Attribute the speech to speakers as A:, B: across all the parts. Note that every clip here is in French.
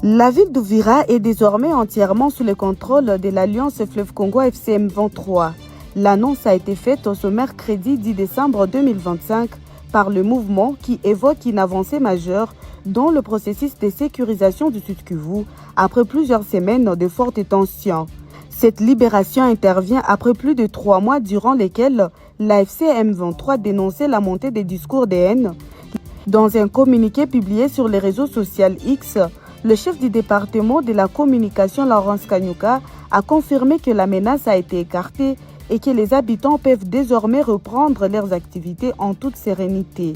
A: La ville d'Uvira est désormais entièrement sous le contrôle de l'Alliance Fleuve Congo FCM 23. L'annonce a été faite ce mercredi 10 décembre 2025 par le mouvement qui évoque une avancée majeure dans le processus de sécurisation du Sud Kivu après plusieurs semaines de fortes tensions. Cette libération intervient après plus de 3 mois durant lesquels la FCM 23 dénonçait la montée des discours de haine. Dans un communiqué publié sur les réseaux sociaux X, le chef du département de la communication, Laurence Kanyuka, a confirmé que la menace a été écartée et que les habitants peuvent désormais reprendre leurs activités en toute sérénité.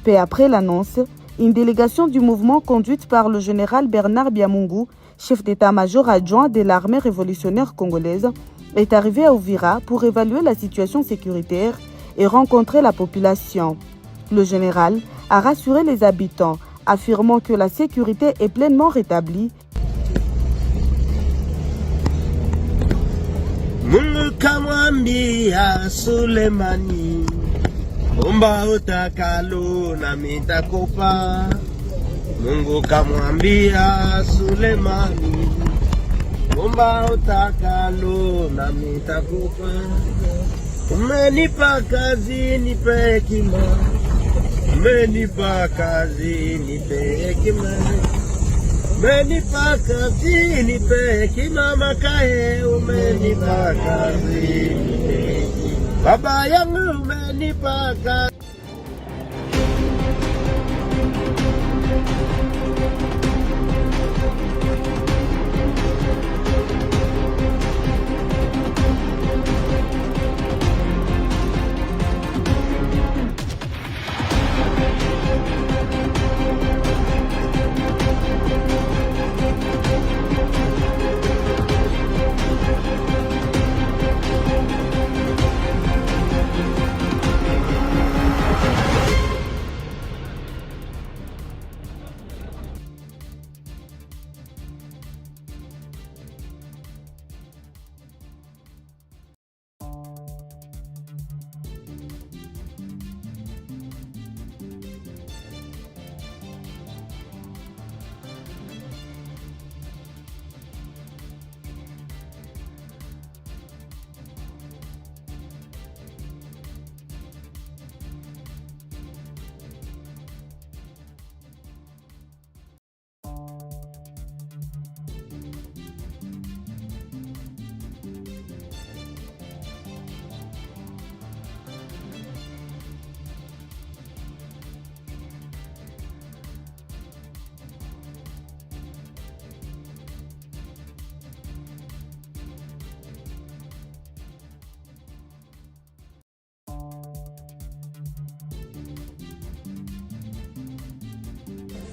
A: Peu après l'annonce, une délégation du mouvement conduite par le général Bernard Biamungu, chef d'état-major adjoint de l'armée révolutionnaire congolaise, est arrivée à Uvira pour évaluer la situation sécuritaire et rencontrer la population. Le général a rassuré les habitants, affirmant que la sécurité est pleinement rétablie.
B: Mungu kamwambia Sulemani, omba utakalo na mitakupa. Mungu kamwambia Sulemani, omba utakalo na mitakupa. Umenipa kazi nipe hekima, umenipa kazi nipe hekima, umenipa kazi nipe hekima makae, umenipa kazi nipe hekima. Baba yangu umenipa kazi.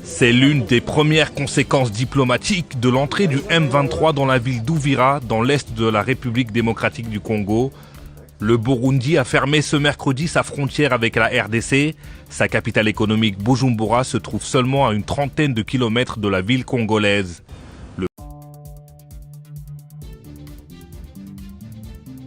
C: C'est l'une des premières conséquences diplomatiques de l'entrée du M23 dans la ville d'Uvira, dans l'est de la République démocratique du Congo. Le Burundi a fermé ce mercredi sa frontière avec la RDC. Sa capitale économique, Bujumbura, se trouve seulement à une trentaine de kilomètres de la ville congolaise.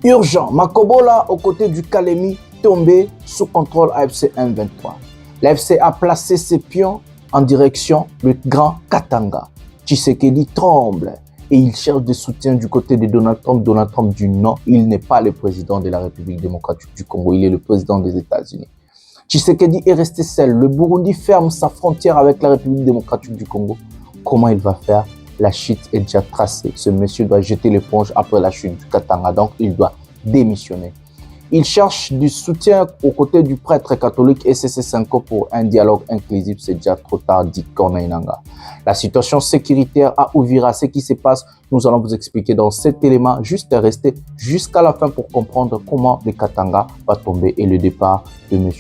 D: Urgent, Makobola aux côtés du Kalemi tombé sous contrôle AFC M23. L'AFC a placé ses pions en direction du Grand Katanga. Tshisekedi tremble et il cherche des soutiens du côté de Donald Trump. Donald Trump dit non, il n'est pas le président de la République démocratique du Congo, il est le président des États-Unis. Tshisekedi est resté seul. Le Burundi ferme sa frontière avec la République démocratique du Congo. Comment il va faire? La chute est déjà tracée. Ce monsieur doit jeter l'éponge après la chute du Katanga, donc il doit démissionner. Il cherche du soutien aux côtés du prêtre catholique SSC Sanko pour un dialogue inclusif. C'est déjà trop tard, dit Corneille Nangaa. La situation sécuritaire à Uvira, ce qui se passe, nous allons vous expliquer dans cet élément. Juste rester jusqu'à la fin pour comprendre comment le Katanga va tomber et le départ de M.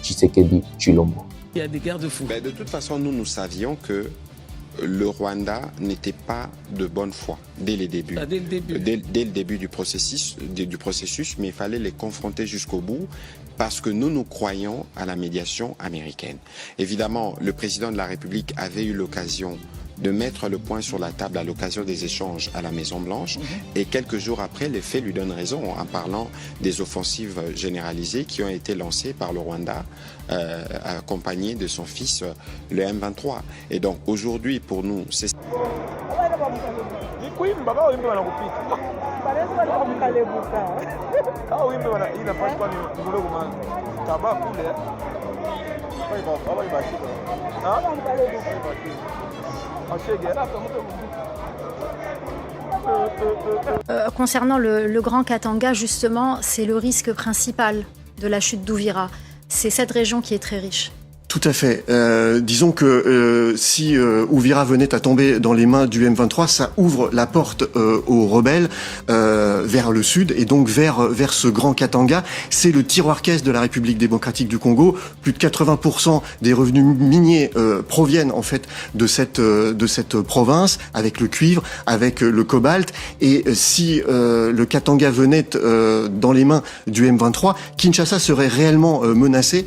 D: Tshisekedi Tshilombo.
E: Il y a des garde-fous.
F: De toute façon, nous savions que le Rwanda n'était pas de bonne foi dès le début.
E: Dès le début
F: du processus, mais il fallait les confronter jusqu'au bout parce que nous croyons à la médiation américaine. Évidemment, le président de la République avait eu l'occasion de mettre le point sur la table à l'occasion des échanges à la Maison-Blanche. Et quelques jours après, les faits lui donnent raison en parlant des offensives généralisées qui ont été lancées par le Rwanda, accompagné de son fils, le M23. Et donc aujourd'hui, pour nous, c'est...
G: Concernant le Grand Katanga, justement, c'est le risque principal de la chute d'Ouvira. C'est cette région qui est très riche.
H: Tout à fait. Disons que si Ouvira venait à tomber dans les mains du M23, ça ouvre la porte aux rebelles vers le sud et donc vers ce Grand Katanga. C'est le tiroir caisse de la République démocratique du Congo. Plus de 80% des revenus miniers proviennent en fait de cette province, avec le cuivre, avec le cobalt. Et si le Katanga venait dans les mains du M23, Kinshasa serait réellement menacé.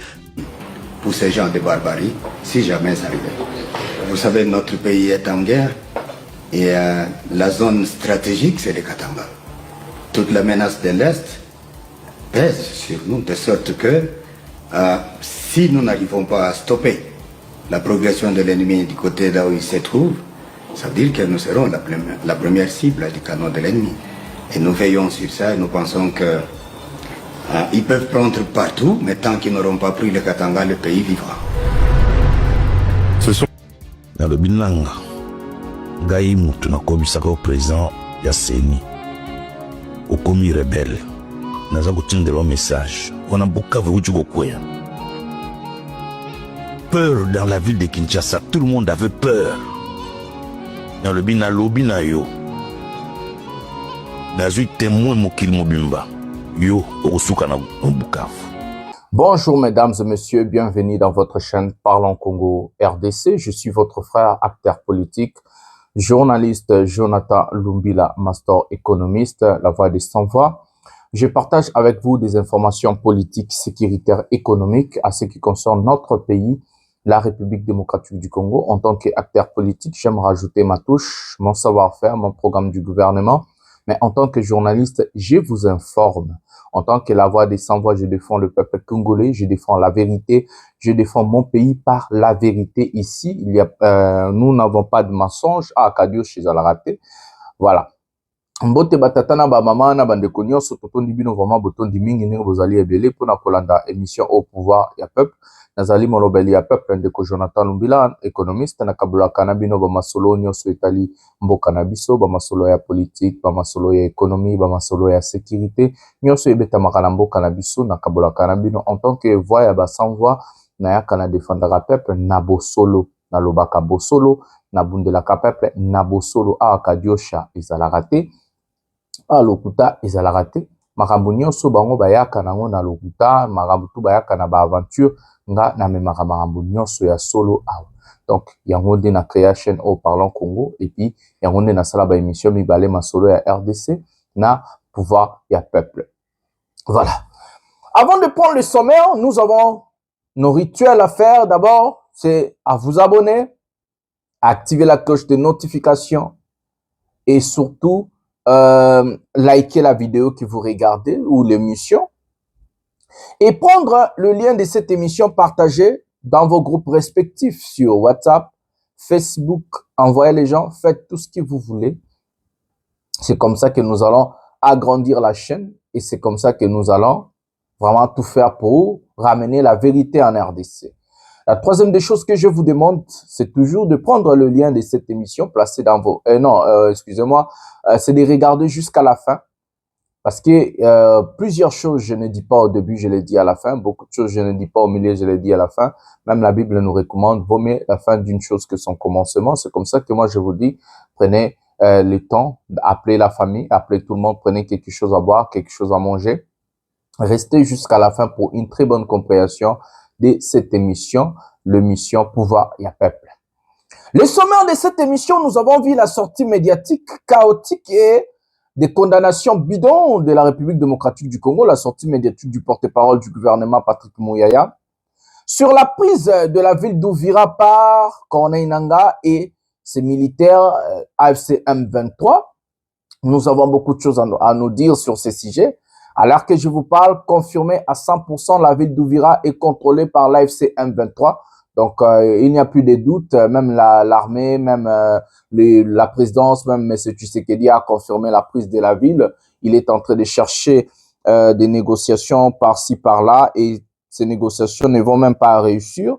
I: Pour ces gens de barbarie, si jamais ça arrivait. Vous savez, notre pays est en guerre et la zone stratégique, c'est le Katanga. Toute la menace de l'Est pèse sur nous, de sorte que si nous n'arrivons pas à stopper la progression de l'ennemi du côté là où il se trouve, ça veut dire que nous serons la première cible du canon de l'ennemi. Et nous veillons sur ça et nous pensons que ils peuvent prendre partout, mais tant qu'ils n'auront pas pris le Katanga, le pays vivra.
J: Ce sont dans le Binanga. Gaï mutu na komisaka au président ya Seni. Au komi rebelle. Naza kutindela un message. On a beaucoup de kwea. Peur dans la ville de Kinshasa. Tout le monde avait peur. Dans le Binalo, yo. Nazu témoin mokil mobimba.
D: Bonjour mesdames et messieurs, bienvenue dans votre chaîne Parlons Congo RDC. Je suis votre frère, acteur politique, journaliste Jonathan Lumbila, master économiste, la voix des sans-voix. Je partage avec vous des informations politiques, sécuritaires, économiques à ce qui concerne notre pays, la République démocratique du Congo. En tant qu'acteur politique, j'aime rajouter ma touche, mon savoir-faire, mon programme du gouvernement. Mais en tant que journaliste, je vous informe. En tant que la voix des sans-voix, je défends le peuple congolais, je défends la vérité, je défends mon pays par la vérité. Ici, nous n'avons pas de mensonge. Kadio chez Alarate. Voilà. Mbote batatana ba mama na bande konyo sototondi bino vraiment botondi mingi ningo bozali ebele pona kolanda émission au pouvoir ya peuple. Nazali molobeli ya peuple ndeko Jonathan Lumbila, économiste na kabula kanabino ba masolo nyonso etali mboka na biso, ba masolo ya politique, ba masolo ya économie, ba masolo ya sécurité, nyonso ebeta makana mboka na biso na kabula kanabino en tant que voix ya ba sans voix na ya kana défendra peuple na bosolo na lobaka bosolo na bundelaka peuple na bosolo akadiosha ezalakate a lokuta ezalakate makambo nyonso bango bayaka nango na lokuta makambo tu bayaka na ba aventure nga na memaka makambo nyonso ya solo awa. Donc yango nde na création au Parlons Congo et puis yango nde na sala ba émission mibale masolo ya RDC na pouvoir ya peuple. Voilà. Avant de prendre le sommaire, nous avons nos rituels à faire. D'abord, c'est à vous abonner, à activer la cloche de notification et surtout liker la vidéo que vous regardez ou l'émission et prendre le lien de cette émission partagée dans vos groupes respectifs sur WhatsApp, Facebook, envoyez les gens, faites tout ce que vous voulez. C'est comme ça que nous allons agrandir la chaîne et c'est comme ça que nous allons vraiment tout faire pour ramener la vérité en RDC. La troisième des choses que je vous demande, c'est toujours de prendre le lien de cette émission placé dans vos... excusez-moi, c'est de regarder jusqu'à la fin. Parce que plusieurs choses, je ne dis pas au début, je les dis à la fin. Beaucoup de choses, je ne dis pas au milieu, je les dis à la fin. Même la Bible nous recommande, vaut mieux la fin d'une chose que son commencement. C'est comme ça que moi, je vous dis, prenez le temps d'appeler la famille, appelez tout le monde, prenez quelque chose à boire, quelque chose à manger. Restez jusqu'à la fin pour une très bonne compréhension de cette émission, l'émission Pouvoir et Peuple. Le sommaire de cette émission, nous avons vu la sortie médiatique chaotique et des condamnations bidons de la République démocratique du Congo, la sortie médiatique du porte-parole du gouvernement Patrick Mouyaya, sur la prise de la ville d'Ouvira par Corneille Nangaa et ces militaires AFC M23. Nous avons beaucoup de choses à nous dire sur ces sujets. Alors que je vous parle, confirmé à 100%, la ville d'Uvira est contrôlée par l'AFC M23. Donc, il n'y a plus de doute, même l'armée, même la présidence, même M. Tshisekedi a confirmé la prise de la ville. Il est en train de chercher des négociations par-ci, par-là, et ces négociations ne vont même pas réussir.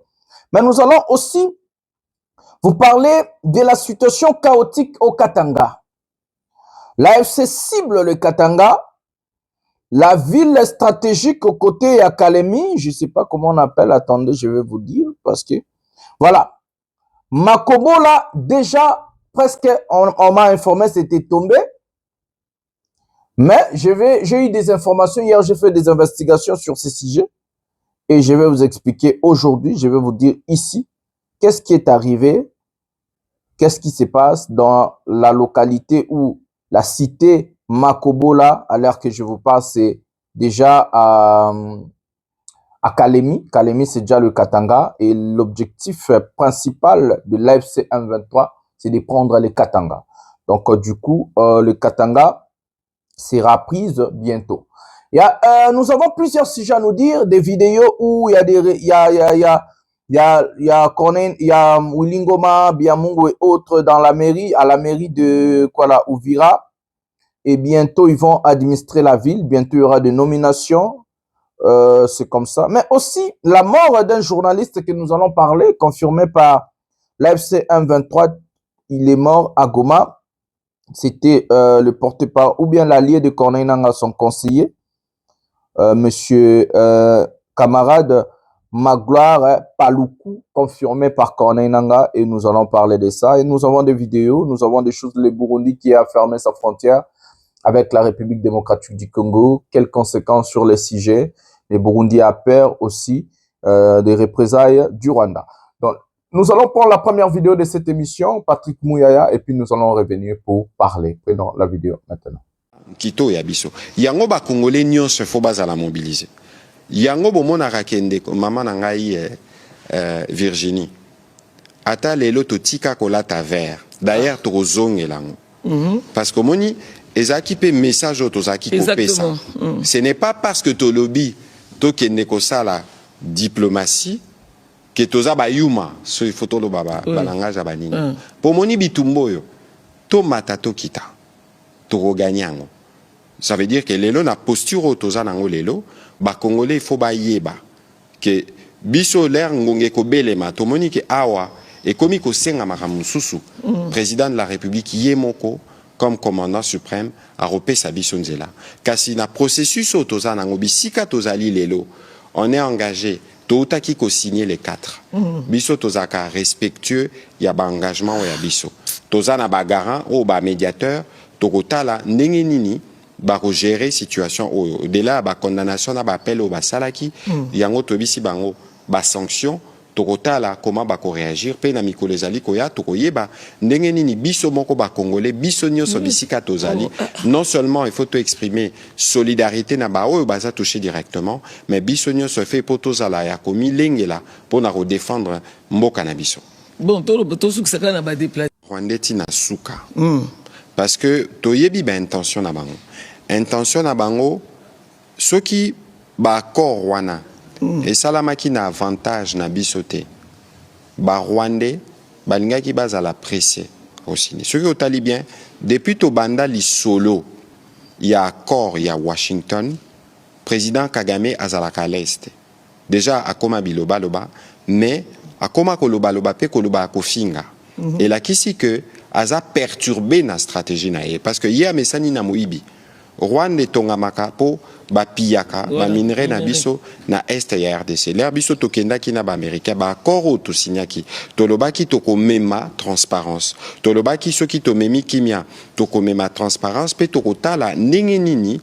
D: Mais nous allons aussi vous parler de la situation chaotique au Katanga. L'AFC cible le Katanga, la ville stratégique aux côtés à Kalemi, je ne sais pas comment on appelle, attendez, je vais vous dire, parce que, voilà. Makobola, déjà, presque, on m'a informé, c'était tombé. Mais j'ai eu des informations, hier j'ai fait des investigations sur ces sujets, et je vais vous expliquer aujourd'hui, je vais vous dire ici, qu'est-ce qui est arrivé, qu'est-ce qui se passe dans la localité où la cité Makobola, à l'heure que je vous parle, c'est déjà à Kalemi. Kalemi, c'est déjà le Katanga. Et l'objectif principal de l'AFC M23, c'est de prendre les Katanga. Donc, du coup, le Katanga sera prise bientôt. Nous avons plusieurs sujets à nous dire, des vidéos où il y a Wilingoma, Biamungu et autres dans la mairie, à la mairie de Uvira. Et bientôt, ils vont administrer la ville. Bientôt, il y aura des nominations. C'est comme ça. Mais aussi, la mort d'un journaliste que nous allons parler, confirmé par l'AFC M23, il est mort à Goma. C'était le porte-parole, ou bien l'allié de Corneille Nangaa, son conseiller, monsieur camarade Magloire Paloukou, confirmé par Corneille Nangaa, et nous allons parler de ça. Et nous avons des vidéos, nous avons des choses, le Burundi qui a fermé sa frontière avec la République démocratique du Congo, quelles conséquences sur les sujets. Le Burundi a peur aussi des représailles du Rwanda. Donc, nous allons prendre la première vidéo de cette émission, Patrick Mouyaya, et puis nous allons revenir pour parler. Prenons la vidéo maintenant.
F: Kito ya biso. Yango ba Congolais nyonso fo bazala mobiliser. Yango bomona rakende mama na ngai Virginie. Ata lelo totika kolata vert. D'ailleurs tozongela ngo. Parce que moni ezaki pe message otozaki kopesa. Ce n'est pas parce que to lobby to kende ko sala diplomatie que toza ba yuma so photo lo baba balangage banini. Po moni bitumboyo to matato kita. To ganyango. Ça veut dire que lelo na posture otoza nango lelo ba Congolais faut ba yeba que biso l'air ngonge ko belema to moni ke awa et komi ko senga makamususu président de la République yemoko comme commandant suprême a repé sa bisonzela. Kasi na processus otoza nango bisika tozali lelo on est engagé totaki ko signer les 4 biso tozaka respectueux ya ba engagement ya biso toza na ba garant ou ba médiateur tokotala ndenge nini ba gérer situation au delà ba condamnation na ba appel au ba salaki yango tobisi bango ba sanction tokotala comment ba ko réagir pe na mikolo ezali koya tokoyeba ndenge nini biso moko ba Congolais biso nyonso bisika tozali non seulement il faut to exprimer solidarité na ba oyo baza touché directement mais biso nyonso fait po tozala ya komi lengela pour na redéfendre mboka na biso
K: bon to suksaka na ba déplacer
F: Rwandeti na suka parce que toyebi ba intention na bango soki ba accord wana et salamaki na avantage na bisote ba Rwandais balingaki bazala pressé aussi soki otali bien depuis to banda li solo il y a accord il y a Washington président Kagame azalaka à l'est déjà akoma biloba loba mais akoma koloba loba pe koloba kofinga et la kisi que aza perturbé na stratégie na ye parce que hier mesani na moibi Rwanda tonga makapo ba piyaka ba minerai na biso na est ya RDC l'air biso tokenda ki na ba américain ba accord to signaki tolobaki toko mema transparence tolobaki soki to memi kimia toko mema transparence pe toko tala ndenge nini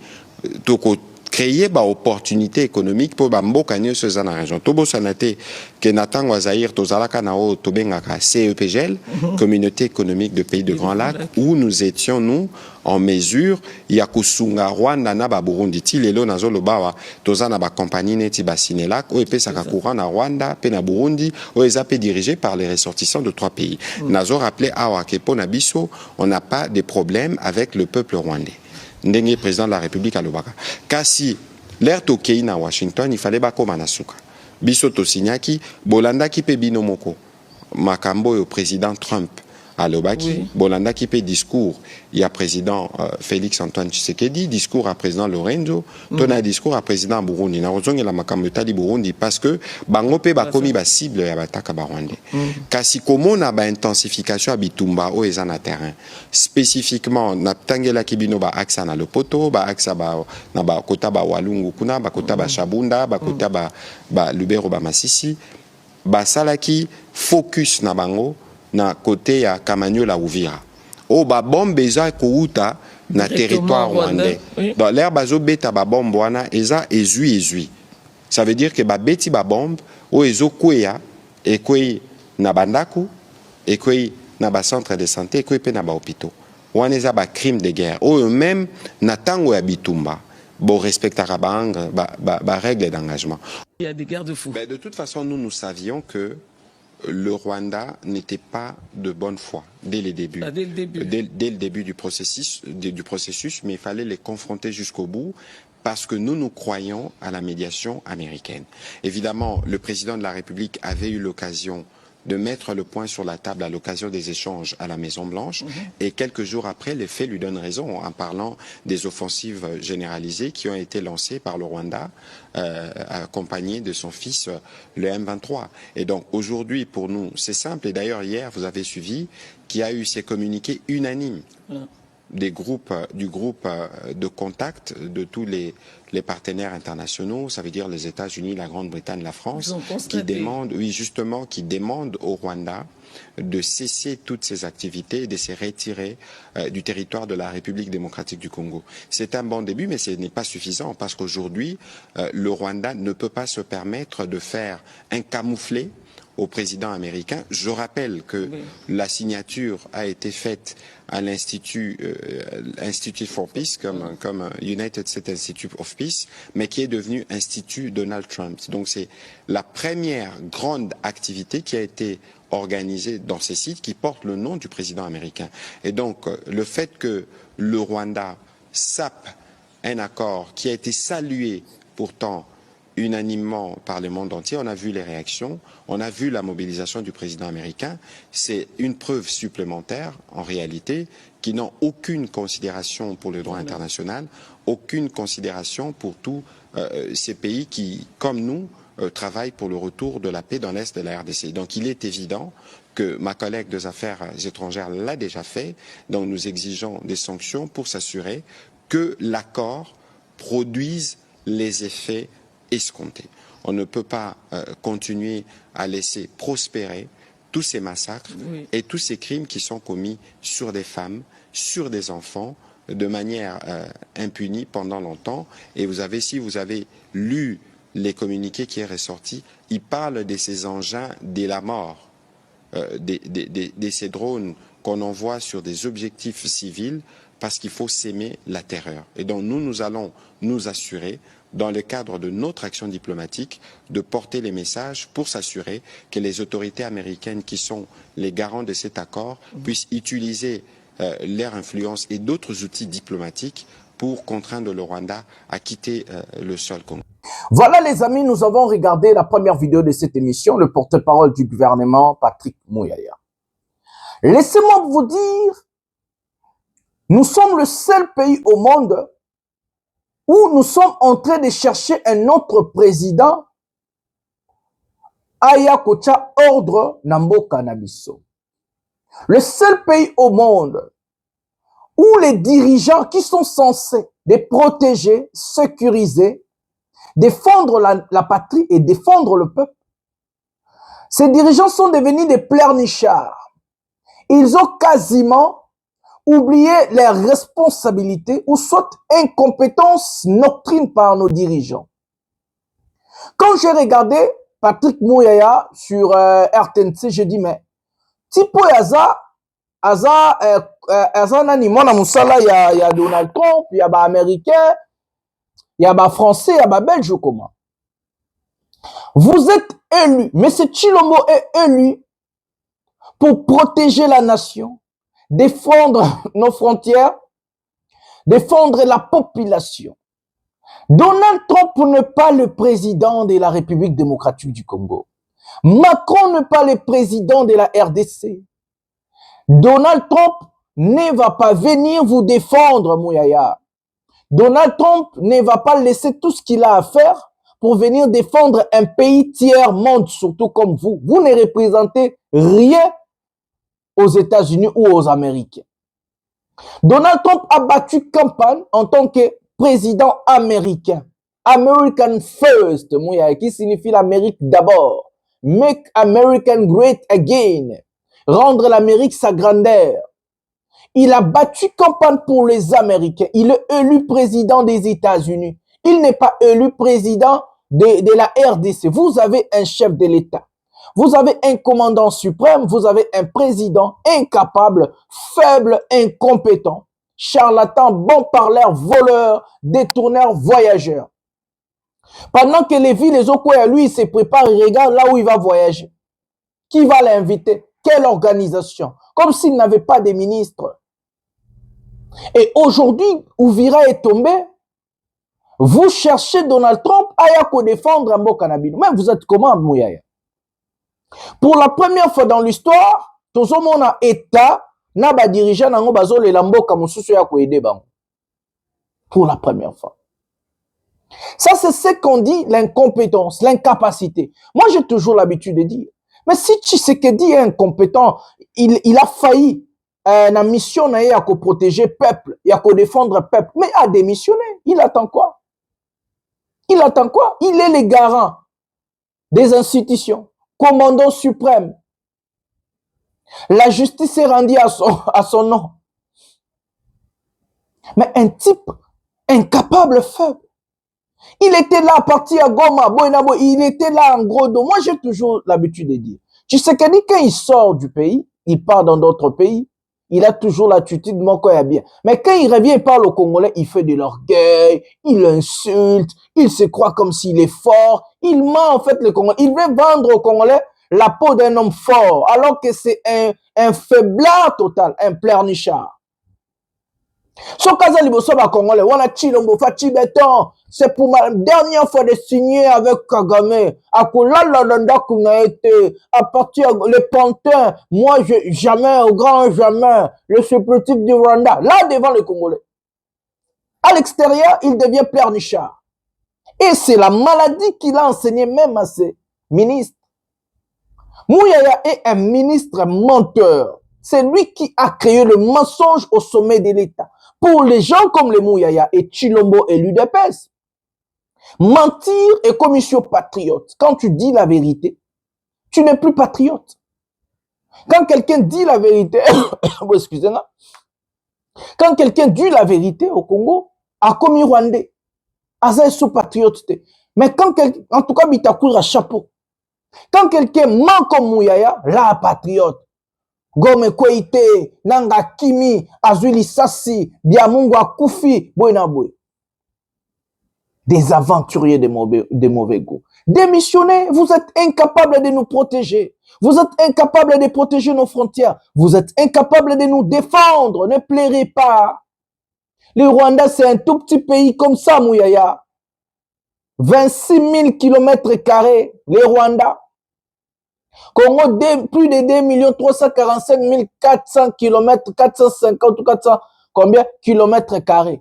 F: toko créer ba opportunité économique pour ba mboka nyonso eza na région. Tobo sanate ke natango Zaïre tozalaka na o tobengaka CEPGL, Communauté économique de pays de Grand Lac, où nous étions nous en mesure ya kusunga Rwanda na ba Burundi ti lelo nazo lobawa tozana ba compagnie neti ba Sinelac o epesaka courant na Rwanda pe na Burundi o ezape dirigé par les ressortissants de 3 pays. Nazo rappelé awa ke pona biso on n'a pas de problème avec le peuple rwandais. Ndenge président de la République alobaka. Kasi l'air tokei na Washington il fallait ba koma na suka. Biso to signaki bolanda ki pe bino moko. Makambo yo président Trump alobaki bolanda ki pe discours il y a président Félix Antoine Tshisekedi, discours à président Lorenzo, tona discours à président Burundi na rozonge la makambo tali Burundi parce que bango pe ba komi ba cible ya bataka ba Rwandais. Kasi komona ba intensification bitumba o eza na terrain spécifiquement na tangela kibino ba axa na Lopoto ba axa ba na ba kota ba Walungu kuna ba kota ba Shabunda ba kota ba Lubero ba Masisi ba salaki focus na bango na côté ya Kamanyola Uvira. O ba bombe eza kouta na territoire rwandais. Dans l'air bazo beta ba bombe wana eza ezui. Ça veut dire que ba beti ba bombe o ezo kwea e kwei na bandaku e kwei na ba centre de santé e kwei pe na ba hôpitaux. Wana eza ba crime de guerre. O même na tango ya bitumba. Bon respectera ba règles d'engagement.
K: Il y a des garde-fous.
F: De toute façon nous savions que le Rwanda n'était pas de bonne foi dès le début. Dès le début du processus, mais il fallait les confronter jusqu'au bout parce que nous croyons à la médiation américaine. Évidemment, le président de la République avait eu l'occasion de mettre le point sur la table à l'occasion des échanges à la Maison-Blanche. Et quelques jours après, les faits lui donnent raison en parlant des offensives généralisées qui ont été lancées par le Rwanda, accompagné de son fils, le M23. Et donc aujourd'hui, pour nous, c'est simple. Et d'ailleurs, hier, vous avez suivi qu'il y a eu ces communiqués unanimes du groupe de contact de tous les partenaires internationaux, ça veut dire les États-Unis, la Grande-Bretagne, la France, qui demandent au Rwanda de cesser toutes ces activités et de se retirer du territoire de la République démocratique du Congo. C'est un bon début, mais ce n'est pas suffisant parce qu'aujourd'hui, le Rwanda ne peut pas se permettre de faire un camouflet au président américain. Je rappelle que la signature a été faite à l'Institut Institute for Peace, comme United States Institute of Peace, mais qui est devenu Institut Donald Trump. Donc c'est la première grande activité qui a été organisée dans ces sites qui porte le nom du président américain. Et donc le fait que le Rwanda sape un accord qui a été salué pourtant unanimement par le monde entier, on a vu les réactions, on a vu la mobilisation du président américain. C'est une preuve supplémentaire, en réalité, qui n'ont aucune considération pour le droit international, aucune considération pour tous ces pays qui, comme nous, travaillent pour le retour de la paix dans l'Est de la RDC. Donc il est évident que ma collègue des Affaires étrangères l'a déjà fait, donc nous exigeons des sanctions pour s'assurer que l'accord produise les effets escomptés. On ne peut pas continuer à laisser prospérer tous ces massacres et tous ces crimes qui sont commis sur des femmes, sur des enfants, de manière impunie pendant longtemps. Et si vous avez lu les communiqués qui est ressorti, ils parlent de ces engins de la mort, de ces drones qu'on envoie sur des objectifs civils parce qu'il faut s'aimer la terreur. Et donc nous allons nous assurer, dans le cadre de notre action diplomatique, de porter les messages pour s'assurer que les autorités américaines qui sont les garants de cet accord puissent utiliser leur influence et d'autres outils diplomatiques pour contraindre le Rwanda à quitter le sol congolais.
D: Voilà les amis, nous avons regardé la première vidéo de cette émission, le porte-parole du gouvernement, Patrick Muyaya. Laissez-moi vous dire, nous sommes le seul pays au monde où nous sommes en train de chercher un autre président aya kocha ordre nambo canabiso. Le seul pays au monde où les dirigeants qui sont censés de protéger, sécuriser, défendre la patrie et défendre le peuple, ces dirigeants sont devenus des pleurnichards. Ils ont quasiment oublier leurs responsabilités ou soit incompétence nocturne par nos dirigeants. Quand j'ai regardé Patrick Mouyaya sur RTNC, je dis mais tipo aza nani mwana musala ya Donald Trump, ya ba américain, ya ba français, ya ba belge comment. Vous êtes élu, M. Tshilombo est élu pour protéger la nation, défendre nos frontières, défendre la population. Donald Trump n'est pas le président de la République démocratique du Congo. Macron n'est pas le président de la RDC. Donald Trump ne va pas venir vous défendre, Mouyaya. Donald Trump ne va pas laisser tout ce qu'il a à faire pour venir défendre un pays tiers-monde, surtout comme vous. Vous ne représentez rien aux États-Unis ou aux Américains. Donald Trump a battu campagne en tant que président américain. American First, qui signifie l'Amérique d'abord. Make America Great Again. Rendre l'Amérique sa grandeur. Il a battu campagne pour les Américains. Il est élu président des États-Unis. Il n'est pas élu président de la RDC. Vous avez un chef de l'État. Vous avez un commandant suprême. Vous avez un président incapable, faible, incompétent, charlatan, bon parleur, voleur, détourneur, voyageur. Pendant que les villes, les Okoya, lui, il se prépare, il regarde là où il va voyager. Qui va l'inviter? Quelle organisation? Comme s'il n'avait pas de ministre. Et aujourd'hui, Ouvira est tombé. Vous cherchez Donald Trump à yako défendre un beau cannabis. Mais vous êtes comment, Mouyaya? Pour la première fois dans l'histoire, tout le monde a État, n'a pas dirigeant nango bazo le lambo comme souci yako aider bango. Pour la première fois. Ça, c'est ce qu'on dit, l'incompétence, l'incapacité. Moi, j'ai toujours l'habitude de dire. Mais si Tshisekedi est incompétent, il a failli la mission il a qu'à protéger peuple, il a qu'à défendre peuple, mais il a démissionné. Il attend quoi? Il attend quoi? Il est le garant des institutions, commandant suprême. La justice est rendue à son nom. Mais un type incapable, faible. Il était là à partir à Goma, il était là en gros dos. Moi, j'ai toujours l'habitude de dire. Tu sais que quand il sort du pays, il part dans d'autres pays, il a toujours l'attitude de mon quoi bien. Mais quand il revient, il parle aux Congolais, il fait de l'orgueil, il insulte, il se croit comme s'il est fort. Il ment en fait les Congolais. Il veut vendre aux Congolais la peau d'un homme fort, alors que c'est un faiblard total, un pleurnichard. So kaza liboso ba Congolais, wana Tshilombo Fachi Beton, c'est pour ma dernière fois de signer avec Kagame. À partir le pantin, moi jamais, au grand jamais, le supplétif du Rwanda, là devant les Congolais. À l'extérieur, il devient pleurnichard. Et c'est la maladie qu'il a enseigné même à ses ministres. Mouyaya est un ministre menteur. C'est lui qui a créé le mensonge au sommet de l'État. Pour les gens comme les Mouyaya et Tshilombo et l'UDPS, mentir est comme monsieur patriote. Quand tu dis la vérité, tu n'es plus patriote. Quand quelqu'un dit la vérité, excusez-moi, quand quelqu'un dit la vérité au Congo, a commis Rwandais, Aza est sous-patriote. Mais quand quelqu'un, en tout cas, Bitakour a chapeau. Quand quelqu'un ment comme Mouyaya, là, patriote. Gome Kweite, Nanga Kimi, Azuli Sassi, Biamungwa Koufi, Boinaboui. Des aventuriers de mauvais goût. Démissionnez, vous êtes incapables de nous protéger. Vous êtes incapables de protéger nos frontières. Vous êtes incapables de nous défendre. Ne plairez pas. Le Rwanda, c'est un tout petit pays comme ça, Mouyaya. 26 000 km², le Rwanda. Congo, plus de 2 345 400 km, 450 ou 400, combien? Kilomètres².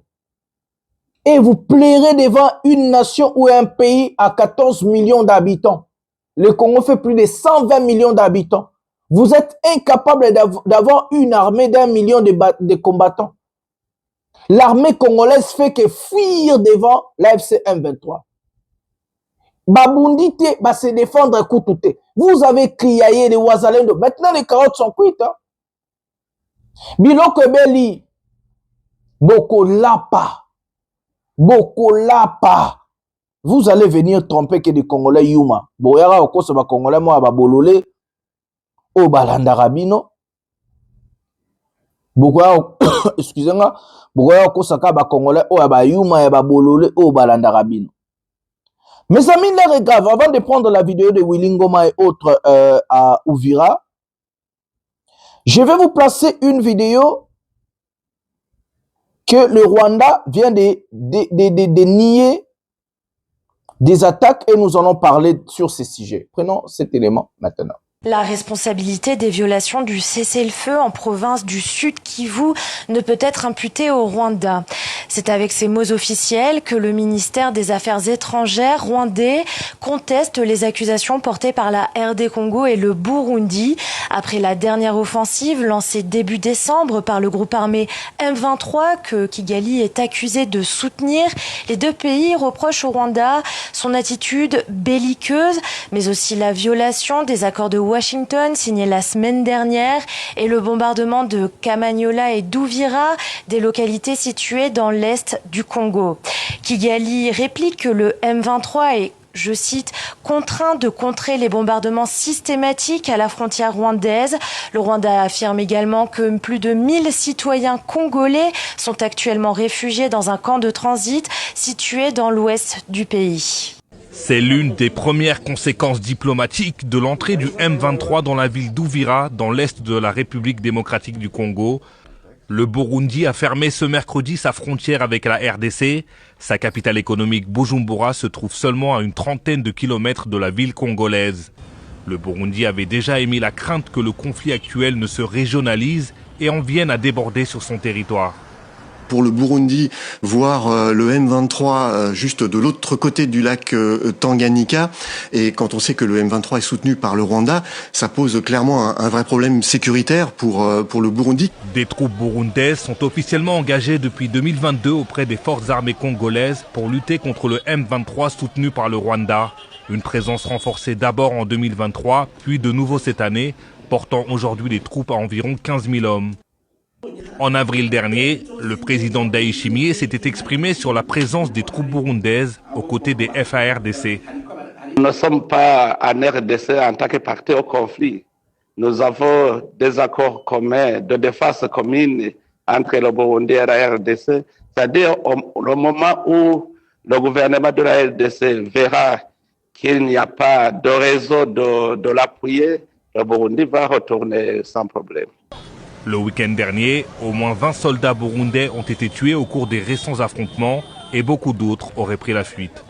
D: Et vous plairez devant une nation ou un pays à 14 millions d'habitants. Le Congo fait plus de 120 millions d'habitants. Vous êtes incapable d'avoir une armée d'1 million de combattants. L'armée congolaise fait que fuir devant l'AFC M23. Babundi va se défendre à Koutoute. Vous avez criaillé les Ouazalendo. Maintenant, les carottes sont cuites. Hein? Biloko ebeli. Boko lapa. Vous allez venir tromper que des Congolais yuma. Boyara okoso ba Congolais mo ba bololé o balanda rabino. Bokoya excusez-moi, bokoya okosa ka ba Congolais o ba yuma ya ba bololé o balanda rabino. Mes amis, les gars, avant de prendre la vidéo de Willy Ngoma et autres à Uvira, je vais vous placer une vidéo que le Rwanda vient de nier des attaques et nous allons parler sur ces sujets. Prenons cet élément maintenant.
L: La responsabilité des violations du cessez-le-feu en province du Sud Kivu ne peut être imputée au Rwanda. C'est avec ces mots officiels que le ministère des Affaires étrangères rwandais conteste les accusations portées par la RD Congo et le Burundi après la dernière offensive lancée début décembre par le groupe armé M23 que Kigali est accusé de soutenir. Les deux pays reprochent au Rwanda son attitude belliqueuse, mais aussi la violation des accords de Washington signé la semaine dernière et le bombardement de Kamanyola et d'Uvira, des localités situées dans l'est du Congo. Kigali réplique que le M23 est, je cite, contraint de contrer les bombardements systématiques à la frontière rwandaise. Le Rwanda affirme également que plus de 1000 citoyens congolais sont actuellement réfugiés dans un camp de transit situé dans l'ouest du pays.
C: C'est l'une des premières conséquences diplomatiques de l'entrée du M23 dans la ville d'Uvira, dans l'est de la République démocratique du Congo. Le Burundi a fermé ce mercredi sa frontière avec la RDC. Sa capitale économique Bujumbura se trouve seulement à une trentaine de kilomètres de la ville congolaise. Le Burundi avait déjà émis la crainte que le conflit actuel ne se régionalise et en vienne à déborder sur son territoire.
H: Pour le Burundi, voir le M23 juste de l'autre côté du lac Tanganyika, et quand on sait que le M23 est soutenu par le Rwanda, ça pose clairement un vrai problème sécuritaire pour le Burundi.
C: Des troupes burundaises sont officiellement engagées depuis 2022 auprès des forces armées congolaises pour lutter contre le M23 soutenu par le Rwanda. Une présence renforcée d'abord en 2023, puis de nouveau cette année, portant aujourd'hui les troupes à environ 15 000 hommes. En avril dernier, le président Ndayishimiye s'était exprimé sur la présence des troupes burundaises aux côtés des FARDC.
M: Nous ne sommes pas en RDC en tant que partie au conflit. Nous avons des accords communs de défense commune entre le Burundi et la RDC. C'est-à-dire au moment où le gouvernement de la RDC verra qu'il n'y a pas de réseau de l'appuyer, le Burundi va retourner sans problème.
C: Le week-end dernier, au moins 20 soldats burundais ont été tués au cours des récents affrontements et beaucoup d'autres auraient pris la fuite.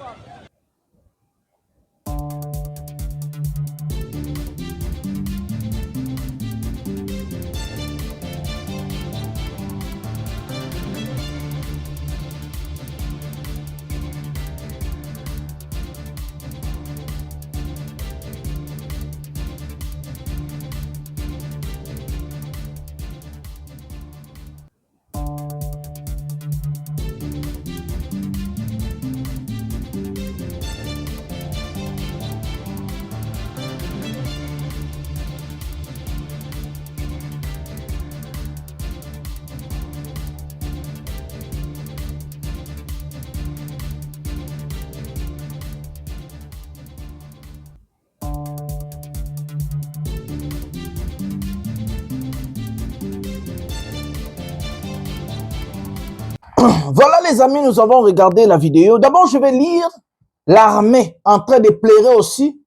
D: Voilà les amis, nous avons regardé la vidéo. D'abord, je vais lire l'armée en train de pleurer aussi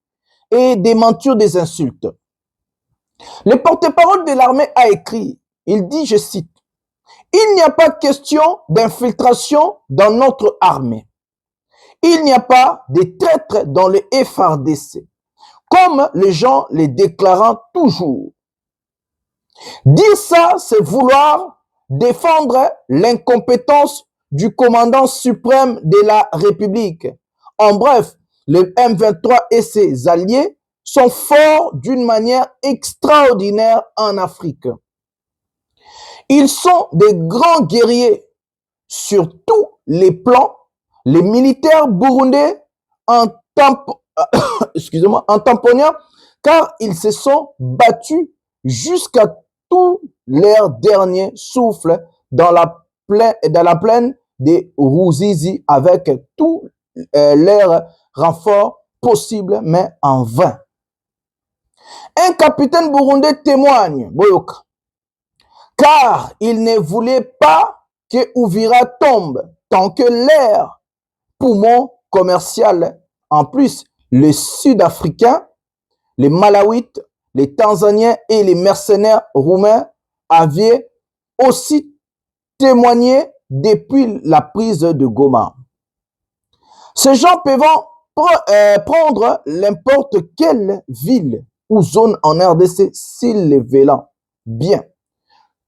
D: et démentir des insultes. Le porte-parole de l'armée a écrit, il dit, je cite, « Il n'y a pas question d'infiltration dans notre armée. Il n'y a pas de traîtres dans le FARDC, comme les gens les déclarant toujours. Dire ça, c'est vouloir défendre l'incompétence du commandant suprême de la République. En bref, le M23 et ses alliés sont forts d'une manière extraordinaire en Afrique. Ils sont des grands guerriers sur tous les plans. Les militaires burundais en tamponnant, car ils se sont battus jusqu'à tout leur dernier souffle dans la plaine de Ruzizi avec tous leurs renforts possibles, mais en vain. Un capitaine burundais témoigne, Boyoka, car il ne voulait pas que Uvira tombe tant que l'air poumon commercial. En plus, les Sud-Africains, les Malawites, les Tanzaniens et les mercenaires roumains avaient aussi témoigné depuis la prise de Goma. Ces gens peuvent prendre n'importe quelle ville ou zone en RDC s'ils le veulent bien.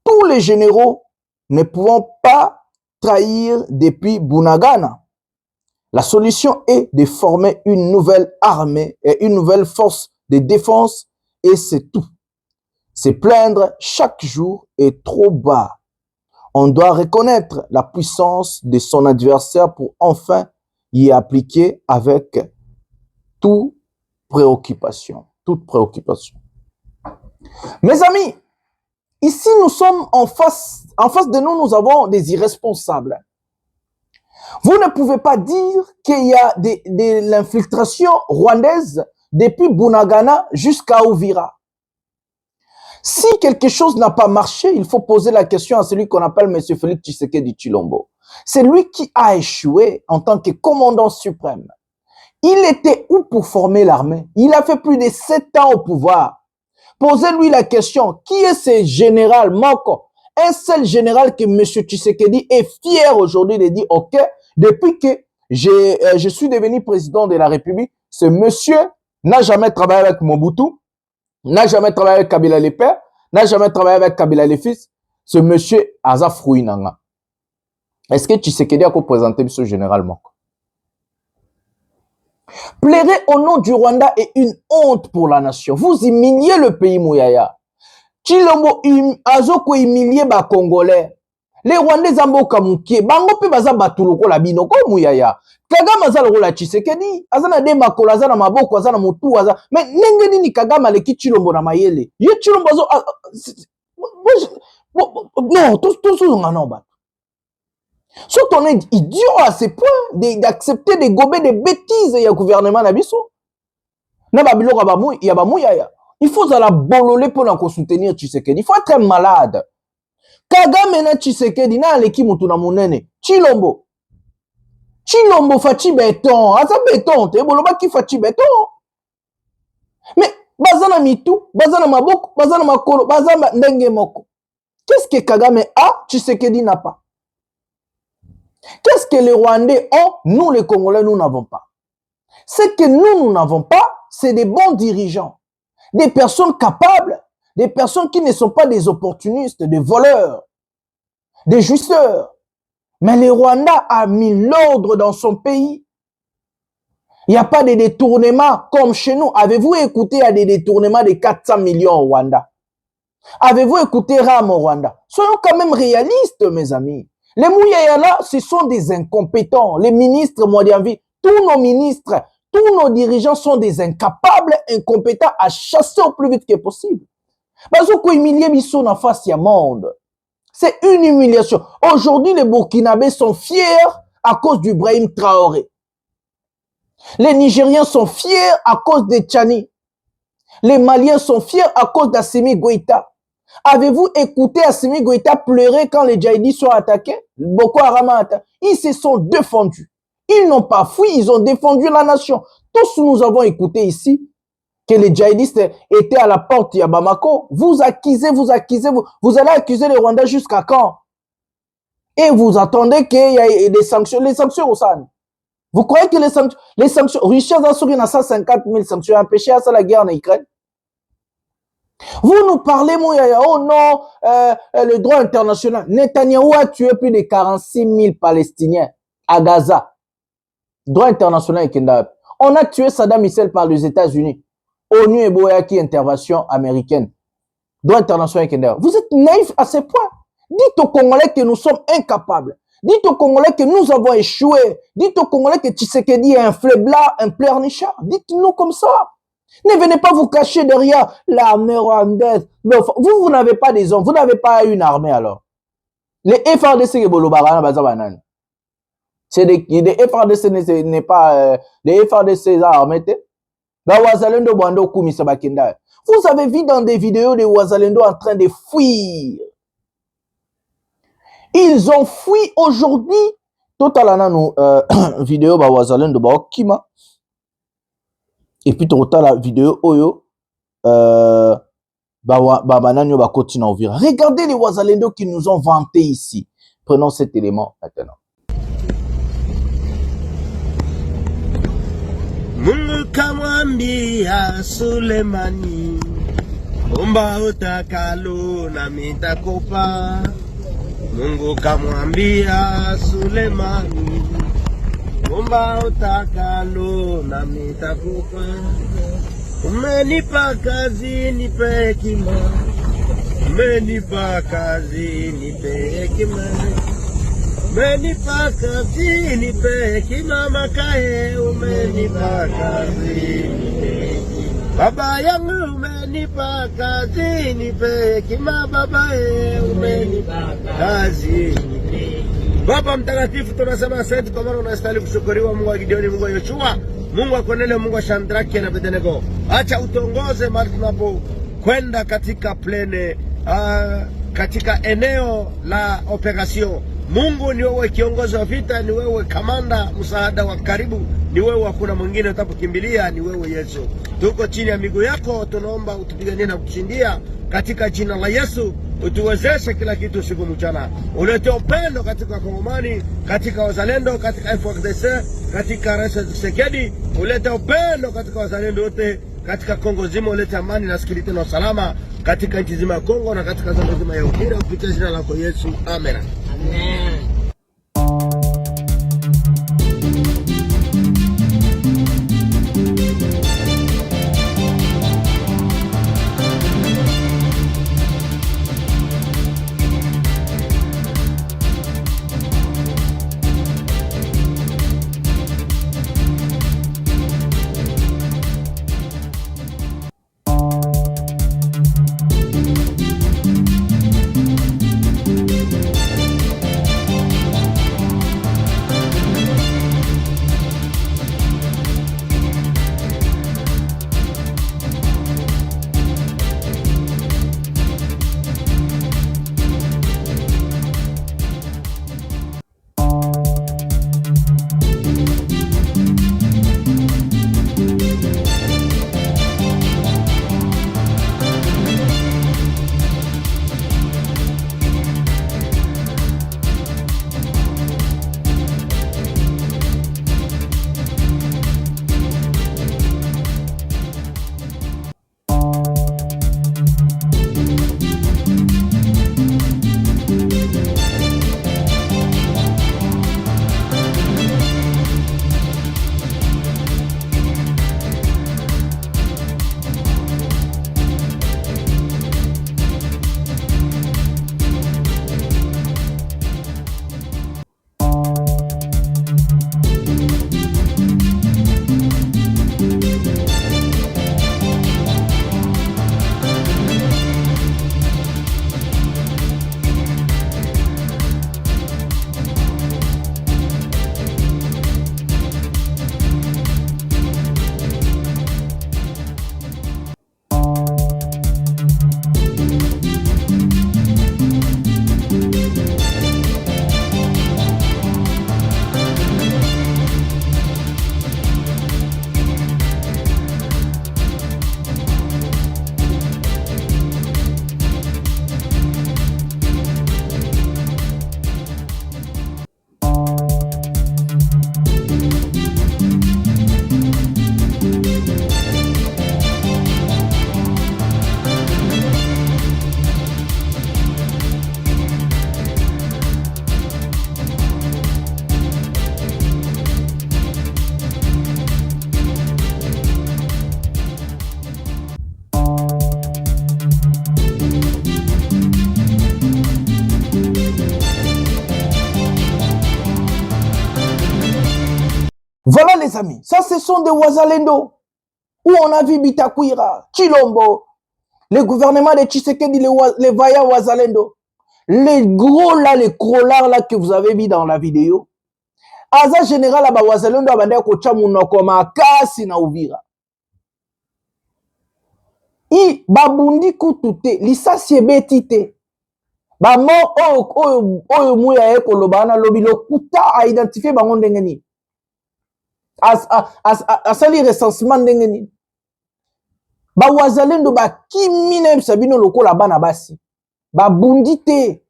D: Tous les généraux ne pouvant pas trahir depuis Bunagana. La solution est de former une nouvelle armée et une nouvelle force de défense et c'est tout. Se plaindre chaque jour est trop bas. On doit reconnaître la puissance de son adversaire pour enfin y appliquer avec toute préoccupation. Mes amis, ici nous sommes en face de nous, nous avons des irresponsables. Vous ne pouvez pas dire qu'il y a de l'infiltration rwandaise depuis Bunagana jusqu'à Uvira. Si quelque chose n'a pas marché, il faut poser la question à celui qu'on appelle M. Félix Tshisekedi Tshilombo. C'est lui qui a échoué en tant que commandant suprême. Il était où pour former l'armée? Il a fait plus de 7 ans au pouvoir. Posez-lui la question, qui est ce général Moko? Un seul général que M. Tshisekedi est fier aujourd'hui de dire, ok, depuis que je suis devenu président de la République, ce monsieur n'a jamais travaillé avec Mobutu, n'a jamais travaillé avec Kabila le père, n'a jamais travaillé avec Kabila le fils. Ce monsieur Aza Frouinanga. Est-ce que Tshisekedi a représenté ce général Moko? Plaider au nom du Rwanda est une honte pour la nation. Vous humiliez le pays Mouyaya. Tshilombo azoko humilier ba Congolais. Les Rwandais zambo kamukie. Bango pe baza batuloko la bino ko Mouyaya. Kagame azala rola Tshisekedi. Azana de makolo, azana maboko, azana mutu, azana. Mais nenge nini Kagame aleki Tshilombo na mayele. Ye Tshilombo azo. Non, tous non ba. Surtout on est idiot à ce point d'accepter de gober des bêtises et le gouvernement nabiso. Na babilo kabamou ya bamouyaya. Il faut la bololé pour la soutenir Tshisekedi. Il faut être malade. Kagame na Tshisekedi na aleki mutu na munene. Tshilombo fachi béton. Asa béton te boloba ki fachi béton. Mais bazana mitu, bazana maboko, bazana makolo, bazana ndenge moko. Qu'est-ce que Kagame a, Tshisekedi n'a pas? Qu'est-ce que les Rwandais ont? Nous, les Congolais, nous n'avons pas. Ce que nous n'avons pas, c'est des bons dirigeants, des personnes capables, des personnes qui ne sont pas des opportunistes, des voleurs, des jouisseurs. Mais le Rwanda a mis l'ordre dans son pays. Il n'y a pas de détournement comme chez nous. Avez-vous écouté à des détournements de 400 millions au Rwanda? Avez-vous écouté Ram au Rwanda? Soyons quand même réalistes, mes amis. Les Mouyaya là, ce sont des incompétents. Les ministres, moi d'envie, tous nos ministres, tous nos dirigeants sont des incapables, incompétents à chasser au plus vite que possible. Parce que humilier Bisso en face, il y a monde. C'est une humiliation. Aujourd'hui, les Burkinabés sont fiers à cause du Brahim Traoré. Les Nigériens sont fiers à cause de Tchani. Les Maliens sont fiers à cause d'Assimi Goïta. Avez-vous écouté Assimi Goïta pleurer quand les djihadis sont attaqués? Boko Haram a attaqué. Ils se sont défendus. Ils n'ont pas fui, ils ont défendu la nation. Tous nous avons écouté ici que les djihadistes étaient à la porte de Bamako. Vous accusez, vous allez accuser les Rwandais jusqu'à quand? Et vous attendez qu'il y ait des sanctions. Les sanctions au SAN. Vous croyez que les sanctions, Russie a 150 000 sanctions empêchées à ça la guerre en Ukraine? Vous nous parlez, Mouyaya, oh non, le droit international. Netanyahou a tué plus de 46 000 Palestiniens à Gaza. Droit international. On a tué Saddam Hussein par les États-Unis. ONU et Boyaki, intervention américaine. Droit international. Vous êtes naïfs à ce point. Dites aux Congolais que nous sommes incapables. Dites aux Congolais que nous avons échoué. Dites aux Congolais que Tshisekedi est un fléblat, un pleurnichard. Dites-nous comme ça. Ne venez pas vous cacher derrière l'armée rwandaise. Vous n'avez pas des hommes, vous n'avez pas une armée alors. Les FRDC et Bolobarana Bazabanan. C'est des FRDC n'est pas les FRDC armés. Vous avez vu dans des vidéos de Ouazalendo en train de fuir. Ils ont fui aujourd'hui. Total vidéo ba Ouazalendo ba Okima. Et puis total la vidéo Oyo Mananyo ba continue à ouvrir. Regardez les Ouazalendo qui nous ont vanté ici. Prenons cet élément maintenant.
B: Mungu kamwambia Sulemani, omba utakalo na mitakupa. Mungu kamwambia Sulemani, omba utakalo na mitakupa. Umenipa kazi nipe hekima, umenipa kazi nipe hekima. Umenipa kazi nipe hekima makae, umenipa kazi baba yangu, umenipa kazi nipe hekima babae, umenipa kazi. Baba mtakatifu, tunasema asante kwa maana unastahili kushukuriwa, Mungu wa Gideoni, Mungu wa Yoshua, Mungu wa Kornelio, Mungu wa Shadraka na Abednego. Acha utongoze mahali tunapokwenda katika plene, katika eneo la operation. Mungu ni wewe kiongozi wa vita, ni wewe kamanda, msaada wa karibu, ni wewe, hakuna mwingine utapokimbilia, ni wewe Yesu. Tuko chini ya miguu yako, tunaomba utupiganie na kutushindia katika jina la Yesu. Utuwezeshe kila kitu siku mchana. Ulete upendo katika Kongomani, katika wazalendo, katika FARDC, katika Rais Tshisekedi. Ulete upendo katika wazalendo wote katika Kongo zima. Ulete amani na sikilite na usalama katika nchi zima ya Kongo na katika zona zima ya Uvira, kupitia jina lako Yesu. Amen. Amen.
D: Voilà les amis, ça ce sont des Ouazalendo. où on a vu Bitakwira, Chilombo, le gouvernement de Tshisekedi, les Vaya Wazalendo, les gros là, les crollards là que vous avez vu dans la vidéo. Aza général à Wazalendo a bandé kocha munoko makasi na Uvira. I babundi kutute, lisasi ebetite. Ba mo oyo muya eko lobana lobi lokuta a identifié bango ndenge nini. Asali recensement ndenge nini. Ba Wazalendo ba kimine sabino lokola bana basi. Ba bundite.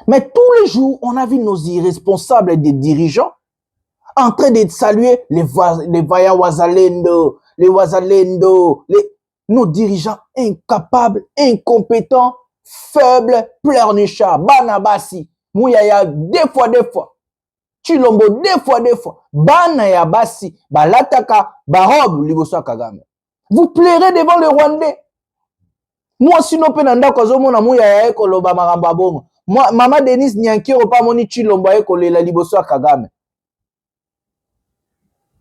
D: Mais tous les jours, on a vu nos irresponsables et des dirigeants en train de saluer les Vaya Wazalendo, les Wazalendo, nos dirigeants incapables, incompétents, faibles, pleurnichards, Banabasi, Mouyaya, deux fois, Chilombo, deux fois, Banaya Basi, Balataka, Barob, Liboso Kagame. Vous plairez devant le Rwandais. Moi, sinon, Penanda Kozomo, na Mouyaya, Koloba Marambabongo. Moi, Maman Denise Nyankiro, pas moni Chilombo, Kolela Liboso Kagame.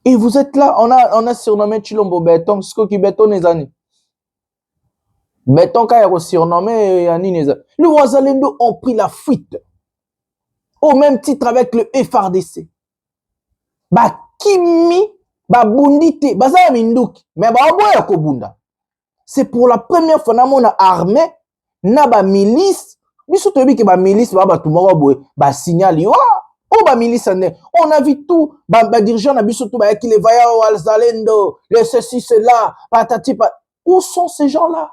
D: Et vous êtes là, on a surnommé Chilombo Béton, ce qui béton les années. Béton, quand il a surnommé Yanni Neza. Les Wazalendo ont pris la fuite. Au même titre avec le FRDC. Ba Kimi, ba Bundite, ba Zaminduki, mais ba Oboya Kobunda. C'est pour la première fois dans mon armée, na ba milice, biso tobi ke ba milice, ba tumoro boy, ba signal yo. Oh, bah, milice, on a vu tout, bah, dirigeant, a vu surtout, bah, qui les Vaya Wazalendo, les ceci, cela, patati, patati. Où sont ces gens-là?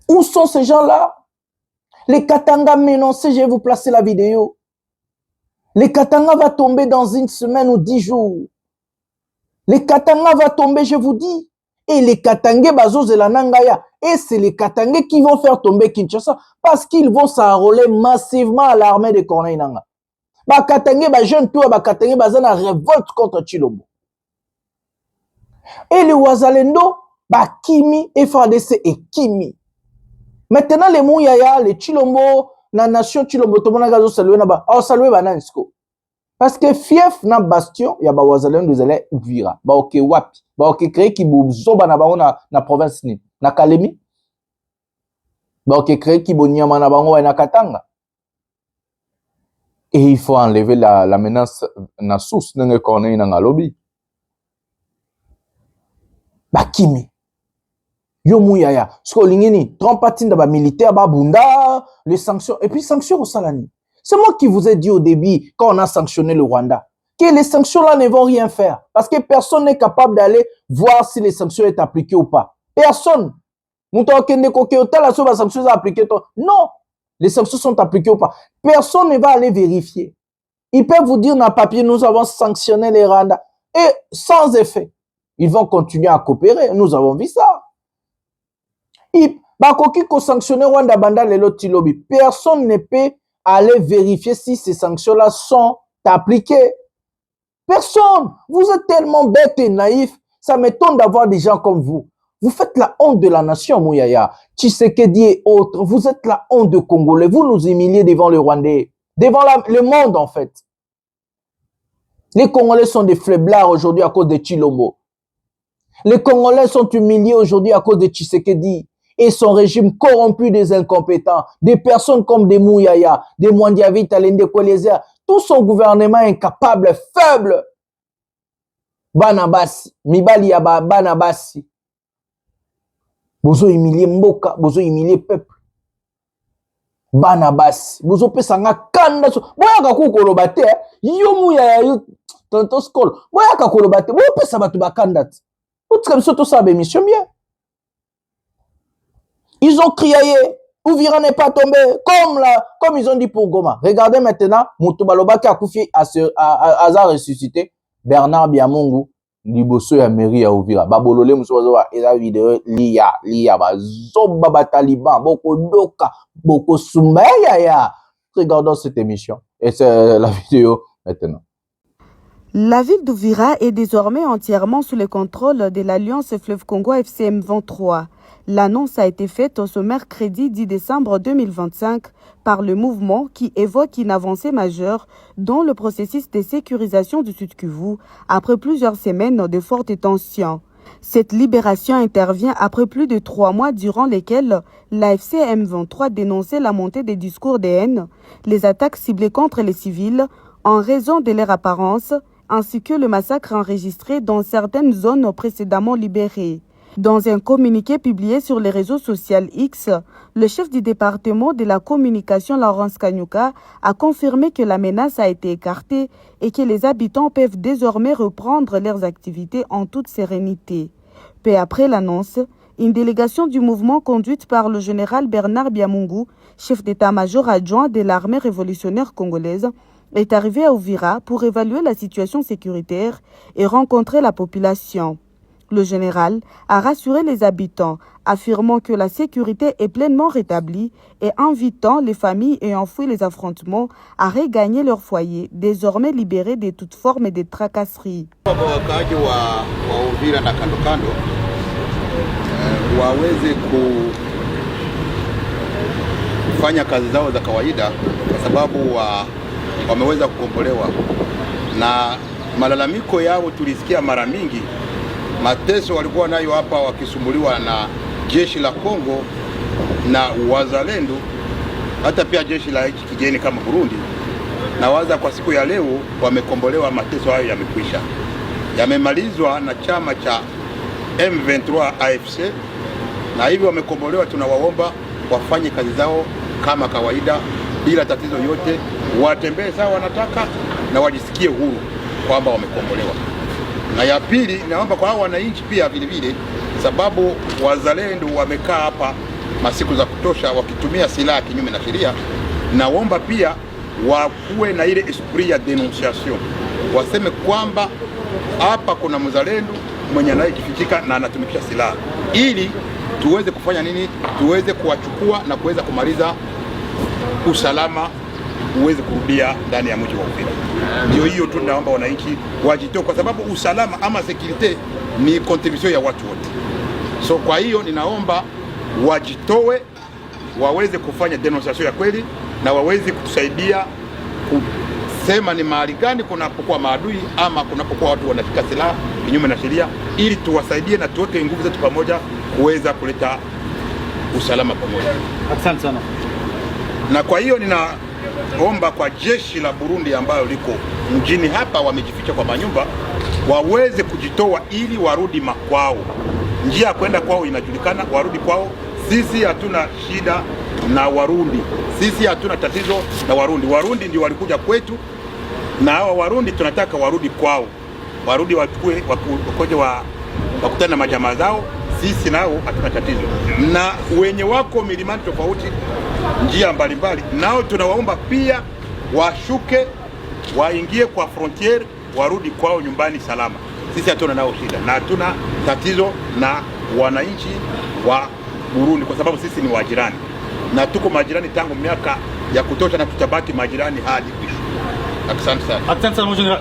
D: Où sont ces gens-là? Les Katanga menacés, je vais vous placer la vidéo. Les Katanga va tomber dans une semaine ou 10 jours. Les Katanga va tomber, je vous dis. Et les Katangais, bazo de la Nangaya. Et c'est les Katangais qui vont faire tomber Kinshasa parce qu'ils vont s'enrôler massivement à l'armée de Corneille Nanga. Ba Katangais, ba jeune tout, ba Katangais, ba zana révolte contre Chilombo. Et les Wazalendo, ba Kimi, FADC et Kimi. Maintenant, les Mouyaya, les Chilombo, la nation Chilombo, tout le monde a gazo salué na-ba. Oh, salué ba Nansko. Parce que fief na bastion, ya ba Wazalendo, vous allez Uvira. Ba ok wapi. Ba ok créé qui bouzo ba na province ni. Na Kalemi. Ba ok créé qui bonyama na bango na Katanga. Et il faut enlever la menace na source nenge Corneille na ngalobi. Ba Kimi. Yo Mouyaya. Sko lingini, trompatinda ba militaire ba bunda, les sanctions et puis sanctions au salani. C'est moi qui vous ai dit au début, quand on a sanctionné le Rwanda, que les sanctions-là ne vont rien faire. Parce que personne n'est capable d'aller voir si les sanctions sont appliquées ou pas. Personne. Non, les sanctions sont appliquées ou pas. Personne ne va aller vérifier. Ils peuvent vous dire dans le papier, nous avons sanctionné les Rwanda. Et sans effet. Ils vont continuer à coopérer. Nous avons vu ça. Personne ne peut aller vérifier si ces sanctions-là sont appliquées. Personne. Vous êtes tellement bête et naïf. Ça m'étonne d'avoir des gens comme vous. Vous faites la honte de la nation, Mouyaya. Tshisekedi et autres. Vous êtes la honte de Congolais. Vous nous humiliez devant le Rwandais. Devant le monde, en fait. Les Congolais sont des faiblards aujourd'hui à cause de Chilombo. Les Congolais sont humiliés aujourd'hui à cause de Tshisekedi et son régime corrompu des incompétents, des personnes comme des Mouyaya, des Mwandiavit, Alende Kolezea, tout son gouvernement incapable, faible. Banabasi, Mibali Yaba, Banabasi. Bozo humilier Mboka, bozo humilier peuple. Banabasi, bozo pesanga kanda. Boyaka kukolobate, yo Mouyaya, yo tonton skol. Boyaka kolobate, boyo pesa batu bakanda. Comme ça, tout ça, mission bien. Ils ont crié, Uvira n'est pas tombé, comme ils ont dit pour Goma. Regardez maintenant, Moutouba qui a confié à Hazard ressuscité, Bernard Biamungu, Liboso ya mairie à Uvira. Babolole Moussoua, et la vidéo, Lia, Zoba Taliban, Boko Doka, Boko Soumaya. Regardons cette émission. Et c'est la vidéo maintenant.
A: La ville d'Uvira est désormais entièrement sous le contrôle de l'Alliance Fleuve Congo FC M23. L'annonce a été faite ce mercredi 10 décembre 2025 par le mouvement qui évoque une avancée majeure dans le processus de sécurisation du Sud Kivu après plusieurs semaines de fortes tensions. Cette libération intervient après plus de 3 mois durant lesquels l'AFC M23 dénonçait la montée des discours de haine, les attaques ciblées contre les civils en raison de leur apparence, ainsi que le massacre enregistré dans certaines zones précédemment libérées. Dans un communiqué publié sur les réseaux sociaux X, le chef du département de la communication Laurence Kanyuka a confirmé que la menace a été écartée et que les habitants peuvent désormais reprendre leurs activités en toute sérénité. Peu après l'annonce, une délégation du mouvement conduite par le général Bernard Biamungu, chef d'état-major adjoint de l'armée révolutionnaire congolaise, est arrivée à Uvira pour évaluer la situation sécuritaire et rencontrer la population. Le général a rassuré les habitants, affirmant que la sécurité est pleinement rétablie et invitant les familles ayant fui les affrontements à regagner leur foyer, désormais libérés de toute forme de tracasserie.
N: Wakaaji wa Uvira na kando kando waweze kufanya kazi zao za kawaida kwa sababu wameweza kukombolewa, na malalamiko yao tulisikia mara mingi. Mateso walikuwa nayo hapa wakisumbuliwa na jeshi la Kongo na wazalendo, hata pia jeshi la kigeni kama Burundi. Na waza kwa siku ya leo wamekombolewa, mateso hayo yamekwisha, yamemalizwa na chama cha M23 AFC, na hivyo wamekombolewa. Tunawaomba wafanye kazi zao kama kawaida bila tatizo yote, watembee sawa wanataka na wajisikie huru kwamba wamekombolewa. Na ya pili, naomba kwa hao wananchi pia vile vile, sababu wazalendo wamekaa hapa masiku za kutosha wakitumia silaha kinyume na sheria, naomba pia wakuwe na ile esprit ya denunciation, waseme kwamba hapa kuna mzalendo mwenye anayejifichika na anatumikisha silaha, ili tuweze kufanya nini, tuweze kuwachukua na kuweza kumaliza usalama uweze kurudia ndani ya mji wa Uvira. Ndio hiyo tu naomba wananchi wajitoe, kwa sababu usalama ama security ni contribution ya watu wote. So kwa hiyo ninaomba wajitoe, waweze kufanya denunciation ya kweli na waweze kutusaidia kusema ni mahali gani kunapokuwa maadui ama kunapokuwa watu wanashika silaha kinyume na sheria, ili tuwasaidie na tuweke nguvu zetu pamoja kuweza kuleta usalama pamoja.
O: Asante sana.
N: Na kwa hiyo ninaomba kwa jeshi la Burundi ambayo liko mjini hapa wamejificha kwa manyumba, waweze kujitoa ili warudi makwao. Njia ya kwenda kwao inajulikana, warudi kwao. Sisi hatuna shida na Warundi, sisi hatuna tatizo na Warundi. Warundi ndio walikuja kwetu, na hawa Warundi tunataka warudi kwao, warudi wachukue wakoje wakutana na majamaa zao. Sisi nao hatuna tatizo, na wenye wako milimani tofauti, njia mbalimbali, nao tunawaomba pia washuke, waingie kwa frontier, warudi kwao nyumbani salama. Sisi hatuna nao shida na hatuna tatizo na wananchi wa Burundi, kwa sababu sisi ni wajirani na tuko majirani tangu miaka ya kutosha, na tutabaki majirani hadi mwisho. Asante sana.
O: Asante sana, mon général.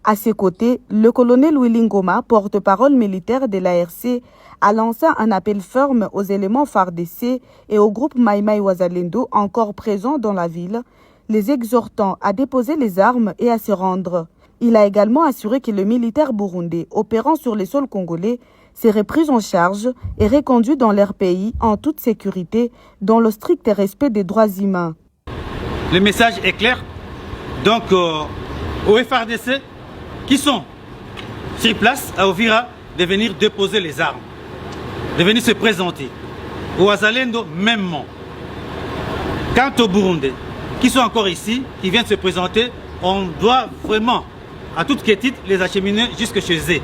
A: À ses côtés, le colonel Willy Ngoma, porte-parole militaire de l'ARC, a lancé un appel ferme aux éléments FARDC et au groupe Mai Mai Wazalendo encore présents dans la ville, les exhortant à déposer les armes et à se rendre. Il a également assuré que les militaires burundais opérant sur les sols congolais seraient pris en charge et reconduits dans leur pays en toute sécurité, dans le strict respect des droits humains.
O: Le message est clair. Donc, au FARDC, qui sont sur place à Uvira, de venir déposer les armes, de venir se présenter. Au Wazalendo, mêmement. Quant aux Burundais, qui sont encore ici, qui viennent se présenter, on doit vraiment, à toute quiétude, les acheminer jusque chez eux.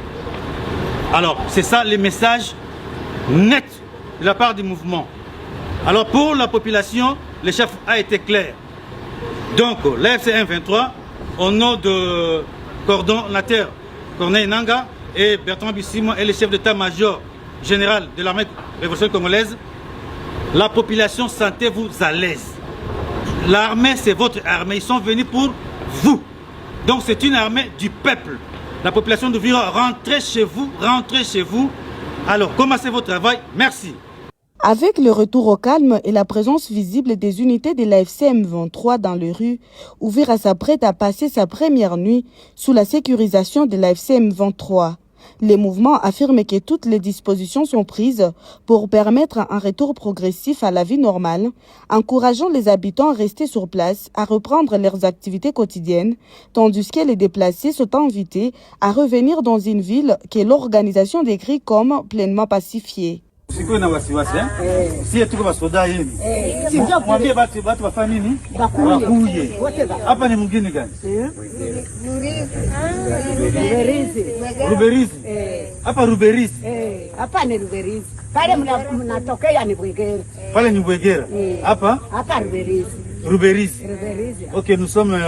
O: Alors, c'est ça le message net de la part du mouvement. Alors, pour la population, le chef a été clair. Donc, l'AFC M23, au nom de coordonnateur Corneille Nanga et Bertrand Bissimo et le chef d'état-major général de l'armée révolutionnaire congolaise, la population, sentez-vous à l'aise. L'armée, c'est votre armée. Ils sont venus pour vous. Donc c'est une armée du peuple. La population d'Ouvira, rentrez chez vous, rentrez chez vous. Alors, commencez votre travail. Merci.
A: Avec le retour au calme et la présence visible des unités de la FCM 23 dans les rues, Uvira s'apprête à passer sa première nuit sous la sécurisation de la FCM 23. Les mouvements affirment que toutes les dispositions sont prises pour permettre un retour progressif à la vie normale, encourageant les habitants à rester sur place, à reprendre leurs activités quotidiennes, tandis que les déplacés sont invités à revenir dans une ville que l'organisation décrit comme pleinement pacifiée.
O: Sikuwe na wasiwasi si tuko basoda yenu mwambie batu bafanye nini bakuye hapa ni mgini gani Ruberizi hapa Ruberizi
P: hapa ni Ruberizi pale mnatokea ni Bwegera
O: pale ni Bwegera hapa Ruberizi OK nous sommes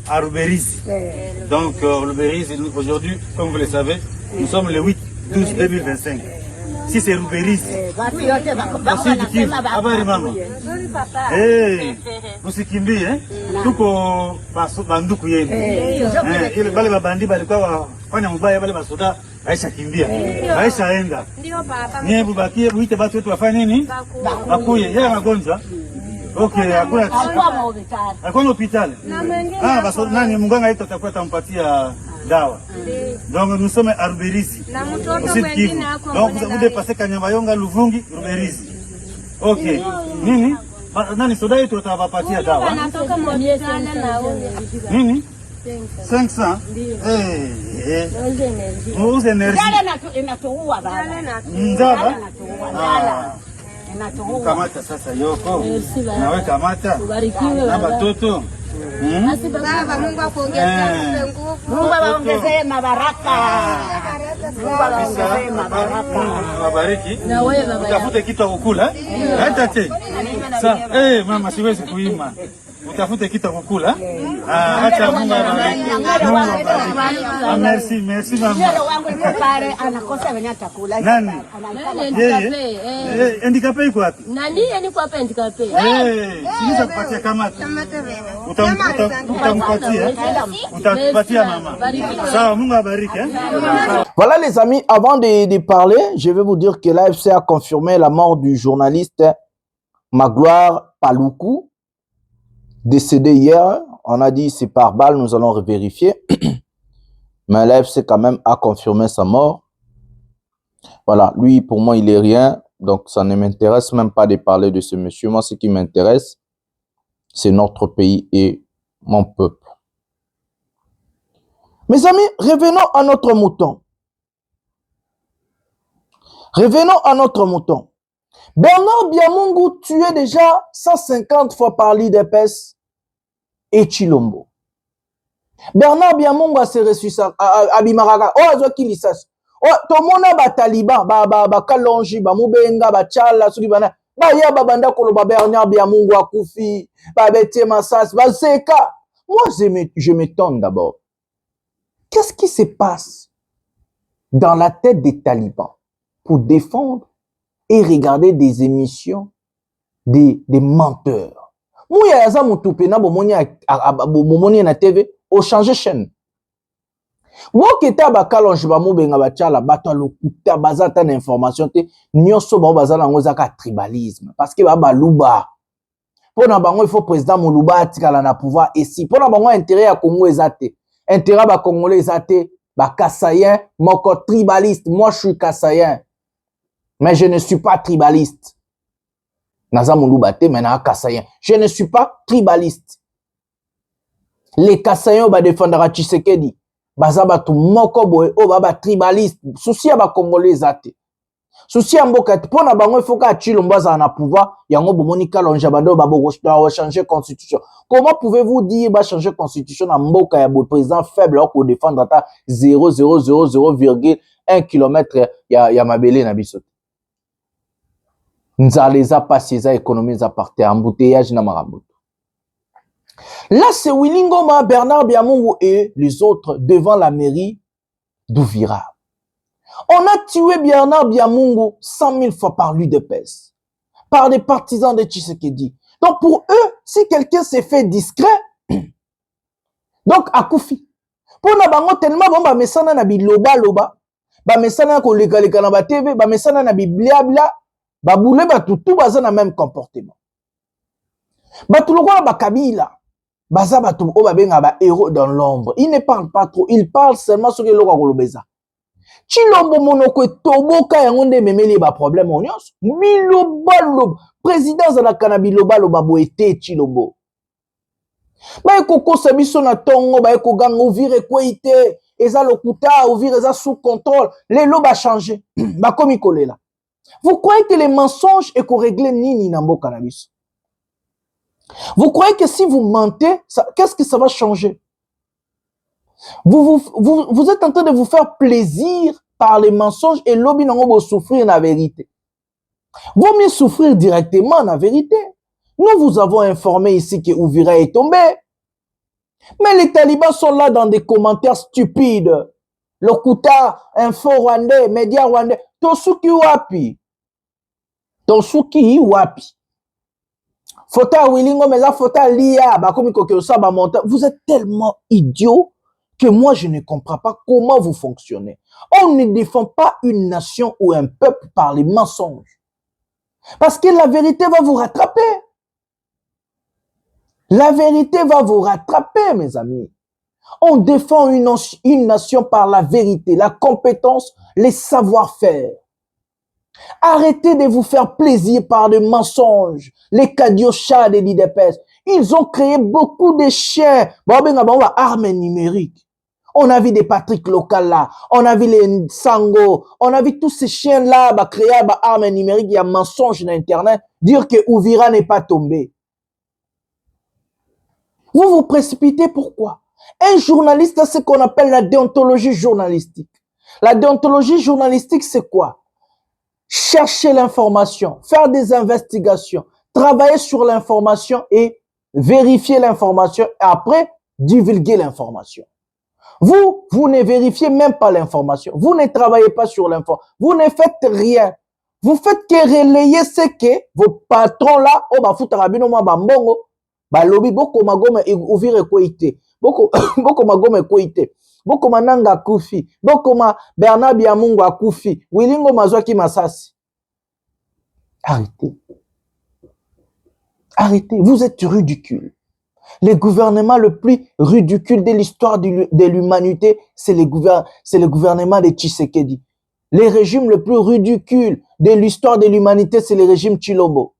O: à Ruberizi donc Ruberizi aujourd'hui comme vous le savez nous sommes le 8/12/2025. Si c'est Ruberizi. Habari mama. Msikimbie tuko banduku yenu. Ile bale babandi balikuwa wafanya mbaya bale basoda Aisha kimbia. Aisha enda. Ndio baba. Niye bubakie buite watu wetu wafanye nini? Bakuye. Yeye magonjwa. Okay, hakuna hospitali. Basi nani mganga yetu atakuwa tampatia dawa. Donc nous sommes à Ruberizi. Donc vous dépassez Kanyabayonga, Luvungi, Ruberizi. OK. Nini? Nani soda yetu atawapatia dawa? Nini? 500. Nous énergie.
P: Inatoua baba.
O: Njaba? Kamata sasa yoko. Nawe kamata. Na watoto.
P: Baba, Mungu akuongezee nguvu. Mungu awaongezee mabaraka. Mungu awaongezee mabaraka.
O: Mabariki. Utafute kitu kukula. Hata tena. Sasa mama siwezi kuima. Utafute kitu kukula. Acha Mungu awabariki. Merci mama.
P: Ndio wangu yuko pale anakosa venye atakula.
O: Nani? Yeye. Handicapé iko wapi?
Q: Nani niko hapa handicapé?
O: Sinisa kupatia kamata. Utampatia mama. Sawa, Mungu abariki.
D: Voilà les amis, avant de parler, je vais vous dire que l'AFC a confirmé la mort du journaliste Magloire Paluku, décédé hier. On a dit c'est par balle, nous allons vérifier. Mais l'AFC quand même a confirmé sa mort. Voilà, lui pour moi il est rien, donc ça ne m'intéresse même pas de parler de ce monsieur. Moi ce qui m'intéresse, c'est notre pays et mon peuple. Mes amis, revenons à notre mouton. Revenons à notre mouton. Bernard Biamungu tué déjà 150 fois par l'IDPS et Chilombo. Bernard Biamungu a se ressuscité à Bimaraka. Oh, azo kilisas. Oh, tomona ba taliban, ba kalonji, ba mubenga, ba chala, sulibana. Ba ya babanda koloba Bernard Biamungu a koufi, ba bete masas, ba seka. Moi, je m'étonne d'abord. Qu'est-ce qui se passe dans la tête des talibans pour défendre et regarder des émissions des menteurs? Mouya yaza mutupe na bomoni na TV au changer chaîne. Woketa ba kalonji ba mubenga ba chala bato lokuta bazata na information te nyonso ba bazala ngoza ka tribalisme parce que ba luba. Pona bango il faut président Moluba atikala na pouvoir ici. Pona bango intérêt ya Congo ezate. Intérêt ba Congolais ezate ba Kassayen moko tribaliste. Moi je suis Kassayen. Mais je ne suis pas tribaliste. Naza Moluba te mais na Kassayen. Je ne suis pas tribaliste. Les Kassayens ba défendra Tshisekedi. Baza batu moko boye o ba tribaliste. Souci ya ba Congolais ezate. Souci ya mboka pona bango il faut ka Chilombo za na pouvoir yango bomoni kalonja bando babo changer constitution. Comment pouvez-vous dire ba changer constitution na mboka ya bo président faible pour défendre ata 0,000,1 km ya mabele na biso. Nzaleza pasieza économie za parti embouteillage na marambuto. Là c'est Willy Ngoma, Bernard Biamungu et les autres devant la mairie d'Uvira. On a tué Bernard Biamungu 100 000 fois par l'UDPS, par des partisans de Tshisekedi. Donc pour eux, si quelqu'un s'est fait discret, donc Akoufi, Pour na bango tellement bon ba mesana na biloba loba, ba mesana ko leka na ba TV, ba mesana na biblia bla, ba boule ba tout baza na même comportement. Ba tout lokola ba kabila, baza ba tout o ba benga ba héros dans l'ombre. Il ne parle pas trop, il parle seulement sur le loka kolobeza. Chilombo monoko toboka yango nde memeli ba problème onyos. Biloba loba, président za na kanabiloba loba boete Chilombo. Ba ekoko sabiso na tongo ba ekoganga ouvrir kwete eza lokuta ouvrir eza sous contrôle les lots ba changer ba komi kolela. Vous croyez que les mensonges et qu'on règle nini na mboka na biso? Vous croyez que si vous mentez, qu'est-ce que ça va changer? Vous êtes en train de vous faire plaisir par les mensonges et l'obi nango bo souffrir la vérité. Vaut mieux souffrir directement la vérité. Nous vous avons informé ici que Ouvira est tombé. Mais les talibans sont là dans des commentaires stupides. Le Kuta, Info Rwandais, Média Rwandais. Tosuki wapi. Tosuki wapi. Fota Willingo, mais là, Fota Lia, vous êtes tellement idiots que moi, je ne comprends pas comment vous fonctionnez. On ne défend pas une nation ou un peuple par les mensonges. Parce que la vérité va vous rattraper. La vérité va vous rattraper, mes amis. On défend une nation par la vérité, la compétence, les savoir-faire. Arrêtez de vous faire plaisir par des mensonges. Les Kadiocha des l'IDPS. Ils ont créé beaucoup de chiens. Armes numériques. On a vu des Patrick Local là. On a vu les Sango. On a vu tous ces chiens-là créer des armes numériques. Il y a un mensonge sur Internet. Dire que Ouvira n'est pas tombé. Vous vous précipitez pourquoi? Un journaliste a ce qu'on appelle la déontologie journalistique. La déontologie journalistique, c'est quoi? Chercher l'information, faire des investigations, travailler sur l'information et vérifier l'information et après divulguer l'information. Vous ne vérifiez même pas l'information. Vous ne travaillez pas sur l'information. Vous ne faites rien. Vous faites que relayer ce que vos patrons là, balobi boko magome ouvrir koité boko magome koité boko mananga kufi boko ma Bernard Biamungu akufi Wilingo mazwaki masasi. Arrêtez, vous êtes ridicule. Le gouvernement le plus ridicule de l'histoire de l'humanité, c'est le gouvernement de Tshisekedi. Le régime le plus ridicule de l'histoire de l'humanité, c'est le régime Tshilombo.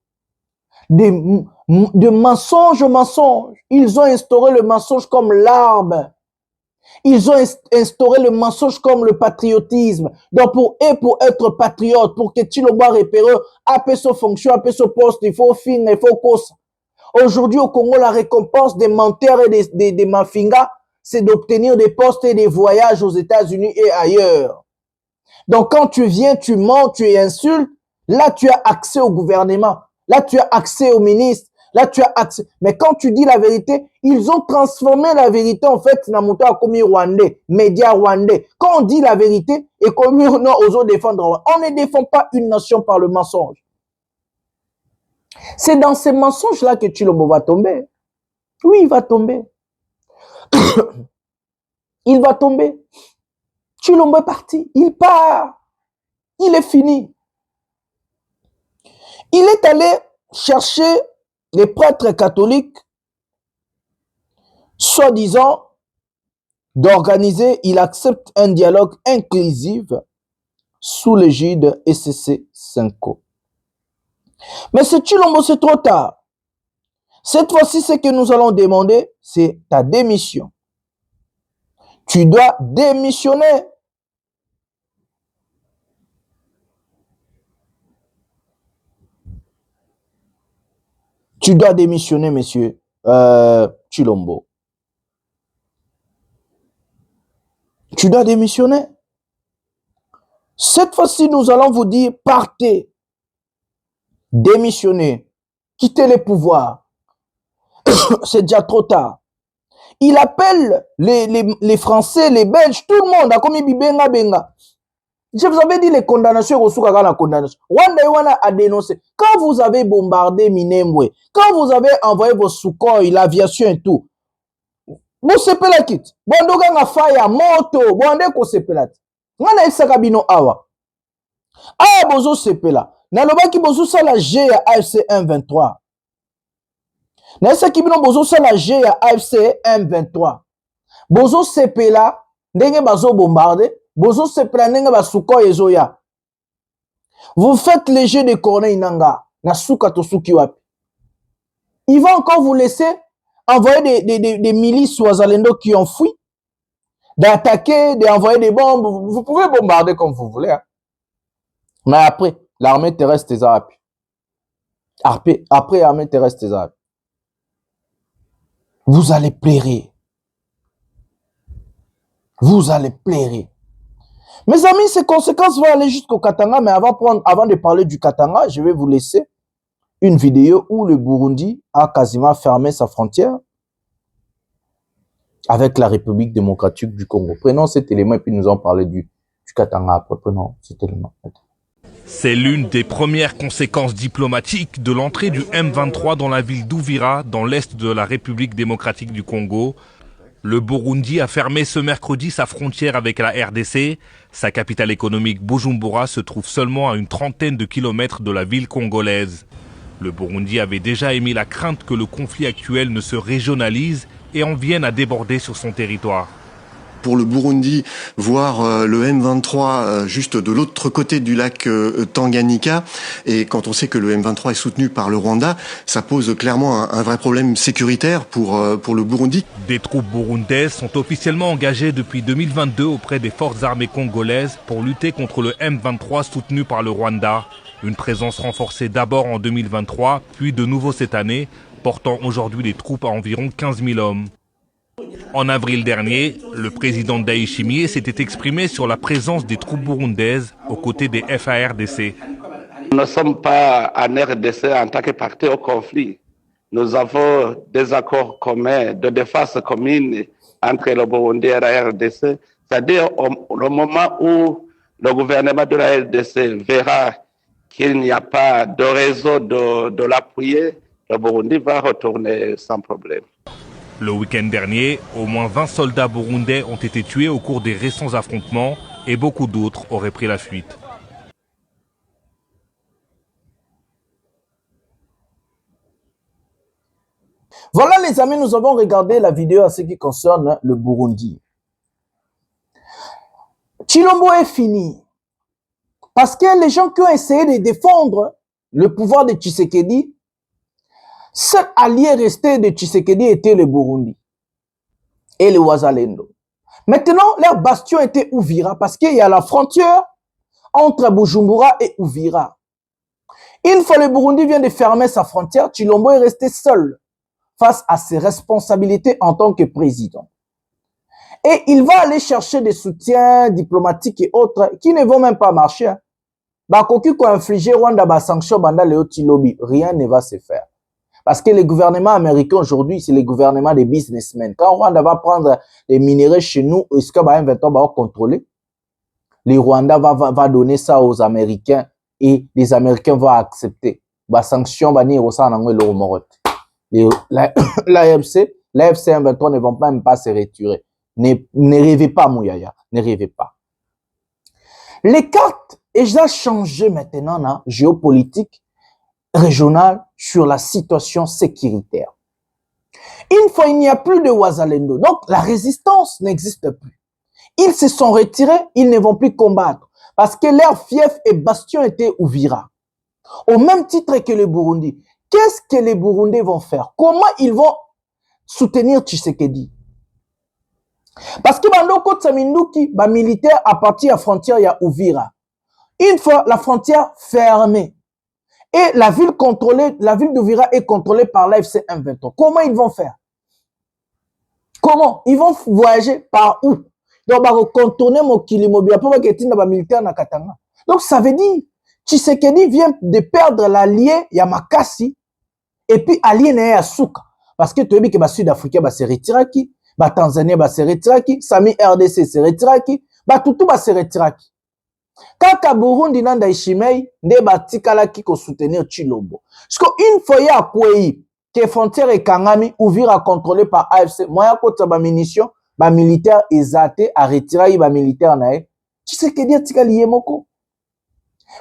D: De mensonge au mensonge. Ils ont instauré le mensonge comme l'arme. Ils ont instauré le mensonge comme le patriotisme. Donc pour être patriote, pour que Tshilombo repère, après sa fonction, après son poste, il faut finir, il faut cause. Aujourd'hui au Congo, la récompense des menteurs et des mafingas, c'est d'obtenir des postes et des voyages aux États-Unis et ailleurs. Donc quand tu viens, tu mens, tu insultes, là tu as accès au gouvernement. Là, tu as accès au ministre. Là, tu as accès. Mais quand tu dis la vérité, ils ont transformé la vérité, en fait, Namuto a commis rwandais, médias rwandais. Quand on dit la vérité, et comme on ose défendre, on ne défend pas une nation par le mensonge. C'est dans ces mensonges-là que Tshilombo va tomber. Oui, il va tomber. Il va tomber. Tshilombo est parti. Il part. Il est fini. Il est allé chercher les prêtres catholiques, soi-disant, d'organiser, il accepte un dialogue inclusif sous l'égide SCC 5O. Mais ce Tshilombo, c'est trop tard. Cette fois-ci, ce que nous allons demander, c'est ta démission. Tu dois démissionner. Tu dois démissionner, monsieur Tshilombo. Tu dois démissionner. Cette fois-ci, nous allons vous dire, partez, démissionnez, quittez les pouvoirs. C'est déjà trop tard. Il appelle les Français, les Belges, tout le monde, à comme Benga Benga. Je vous avais dit les condamnations, la condamnation. Rwanda a dénoncé. Quand vous avez bombardé Minembwe, quand vous avez envoyé vos Sukhoi, l'aviation et tout, bosepela kiti bondoka nga faya moto bonde ko sepela ti ngana isaka bino awa bozo sepela nalobaki bozo sala G ya AFC M23 na isaki bino bozo sala G ya AFC M23 bozo sepela ndenge bazo bombarder bozo sepela ndenge basuko ezoya. Vous faites les jeux de Corneille Nanga na suka to suki wapi. Ils vont encore vous laisser envoyer des milices Wazalendo qui ont fui, d'attaquer, d'envoyer des bombes. Vous pouvez bombarder comme vous voulez. Hein. Mais après, l'armée terrestre est à après l'armée terrestre est à vous allez pleurer. Vous allez pleurer. Mes amis, ces conséquences vont aller jusqu'au Katanga, mais avant de parler du Katanga, je vais vous laisser une vidéo où le Burundi a quasiment fermé sa frontière avec la République démocratique du Congo. Prenons cet élément et puis nous allons parler du Katanga après. Prenons cet élément.
C: C'est l'une des premières conséquences diplomatiques de l'entrée du M23 dans la ville d'Uvira, dans l'est de la République démocratique du Congo. Le Burundi a fermé ce mercredi sa frontière avec la RDC. Sa capitale économique, Bujumbura, se trouve seulement à une trentaine de kilomètres de la ville congolaise. Le Burundi avait déjà émis la crainte que le conflit actuel ne se régionalise et en vienne à déborder sur son territoire.
H: Pour le Burundi, voir le M23 juste de l'autre côté du lac Tanganyika, et quand on sait que le M23 est soutenu par le Rwanda, ça pose clairement un vrai problème sécuritaire pour le Burundi.
C: Des troupes burundaises sont officiellement engagées depuis 2022 auprès des forces armées congolaises pour lutter contre le M23 soutenu par le Rwanda. Une présence renforcée d'abord en 2023, puis de nouveau cette année, portant aujourd'hui les troupes à environ 15 000 hommes. En avril dernier, le président Ndayishimiye s'était exprimé sur la présence des troupes burundaises aux côtés des FARDC.
M: Nous ne sommes pas en RDC en tant que partie au conflit. Nous avons des accords communs de défense commune entre le Burundi et la RDC. C'est-à-dire au moment où le gouvernement de la RDC verra qu'il n'y a pas de réseau de l'appuyer, le Burundi va retourner sans problème.
C: Le week-end dernier, au moins 20 soldats burundais ont été tués au cours des récents affrontements et beaucoup d'autres auraient pris la fuite.
D: Voilà les amis, nous avons regardé la vidéo à ce qui concerne le Burundi. Chilombo est fini. Parce que les gens qui ont essayé de défendre le pouvoir de Tshisekedi, seul allié resté de Tshisekedi était le Burundi et le Wazalendo. Maintenant, leur bastion était Uvira parce qu'il y a la frontière entre Bujumbura et Uvira. Une fois le Burundi vient de fermer sa frontière, Chilombo est resté seul face à ses responsabilités en tant que président. Et il va aller chercher des soutiens diplomatiques et autres qui ne vont même pas marcher. Bakoki ko infliger Rwanda ba sanction banda leo tilobi, rien ne va se faire. Parce que le gouvernement américain aujourd'hui, c'est le gouvernement des businessmen. Quand Rwanda va prendre les minerais chez nous, est-ce que M23 va contrôler? Les Rwanda va donner ça aux Américains et les Américains vont accepter. Ba sanction bani rosa nangwe lo morot. L'AFC M23 ne vont même pas se retirer. Ne rêvez pas, Mouyaya. Ne rêvez pas. Les cartes ont changé maintenant, la géopolitique régionale sur la situation sécuritaire. Une fois, il n'y a plus de Wazalendo. Donc, la résistance n'existe plus. Ils se sont retirés, ils ne vont plus combattre. Parce que leur fief et bastion étaient Uvira. Au même titre que le Burundi. Qu'est-ce que les Burundais vont faire? Comment ils vont soutenir Tshisekedi? Parce que Bandoko Tsaminduki, militaire à partir de la frontière, il y a Uvira. Une fois la frontière fermée, et la ville d'Uvira est contrôlée par l'AFC M23. Comment ils vont faire? Comment? Ils vont voyager par où? Donc, ils vont contourner Mokili-Mobile pour qu'ils aient militaire na Katanga. Donc, ça veut dire, Tshisekedi vient de perdre l'allié Yamakasi, et puis allié na Souka. Parce que tu as vu que les Sud-Africains se retirent qui? Tanzanie se retire qui? Sami RDC se retire qui? Tutu se retire qui? Kaka Burundi nanda Ishimei nde batikala ki ko soutenir Chilombo. Parce qu'une fois ya kwei que frontière et Kangami Uvira contrôlé par AFC moyen kota ba munitions ba militaire exaté à retirer ba militaire nae Tshisekedi atika liyemoko.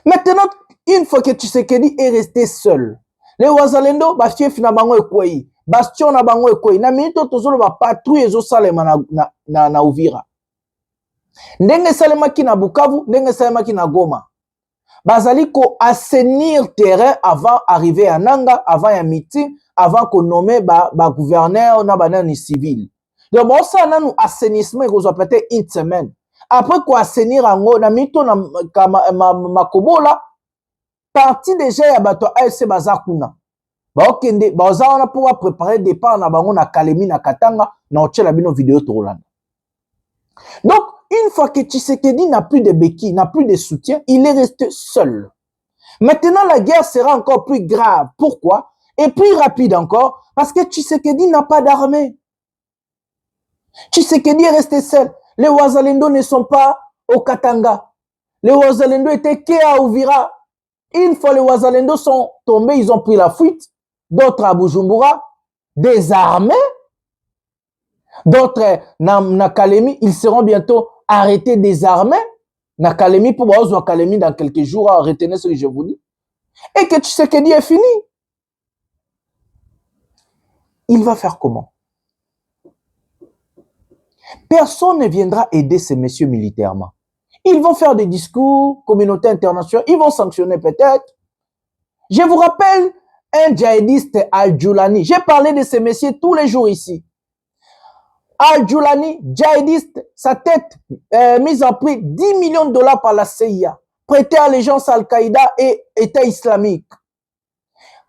D: Maintenant une fois que Tshisekedi est resté seul les Wazalendo ba fief na bango ekoi bastion na bango ekoi na minute tozolo ba patrouille ezo salema na Uvira ndenge salemaki na Bukavu ndenge salemaki na Goma bazali ko assainir terrain avant arriver à Nanga avant un meeting avant qu'on nomme ba gouverneur na banani civil. Donc bon ça nanu assainissement ko zo peut-être une semaine. Après quoi assainir ango na mito na makobola parti déjà ya bato AFC bazakuna. Ba okende ba ozana pour préparer départ na bango na Kalemi na Katanga na otchela bino vidéo to Rolanda. Donc une fois que Tshisekedi n'a plus de béquilles, n'a plus de soutien, il est resté seul. Maintenant, la guerre sera encore plus grave. Pourquoi? Et plus rapide encore, parce que Tshisekedi n'a pas d'armée. Tshisekedi est resté seul. Les Wazalendo ne sont pas au Katanga. Les Wazalendo étaient qu'à Uvira. Une fois les Wazalendo sont tombés, ils ont pris la fuite. D'autres à Bujumbura, désarmés. D'autres na Kalemi, ils seront bientôt arrêtés, désarmés. Na Kalemi, pour voir Kalemi dans quelques jours, retenez ce que je vous dis. Et que Tshisekedi est fini. Il va faire comment? Personne ne viendra aider ces messieurs militairement. Ils vont faire des discours, communauté internationale, ils vont sanctionner peut-être. Je vous rappelle un djihadiste Al-Djoulani. J'ai parlé de ces messieurs tous les jours ici. Al-Djoulani, djihadiste, sa tête mise en prix 10 millions de dollars par la CIA, prêté allégeance à Al-Qaïda et État islamique.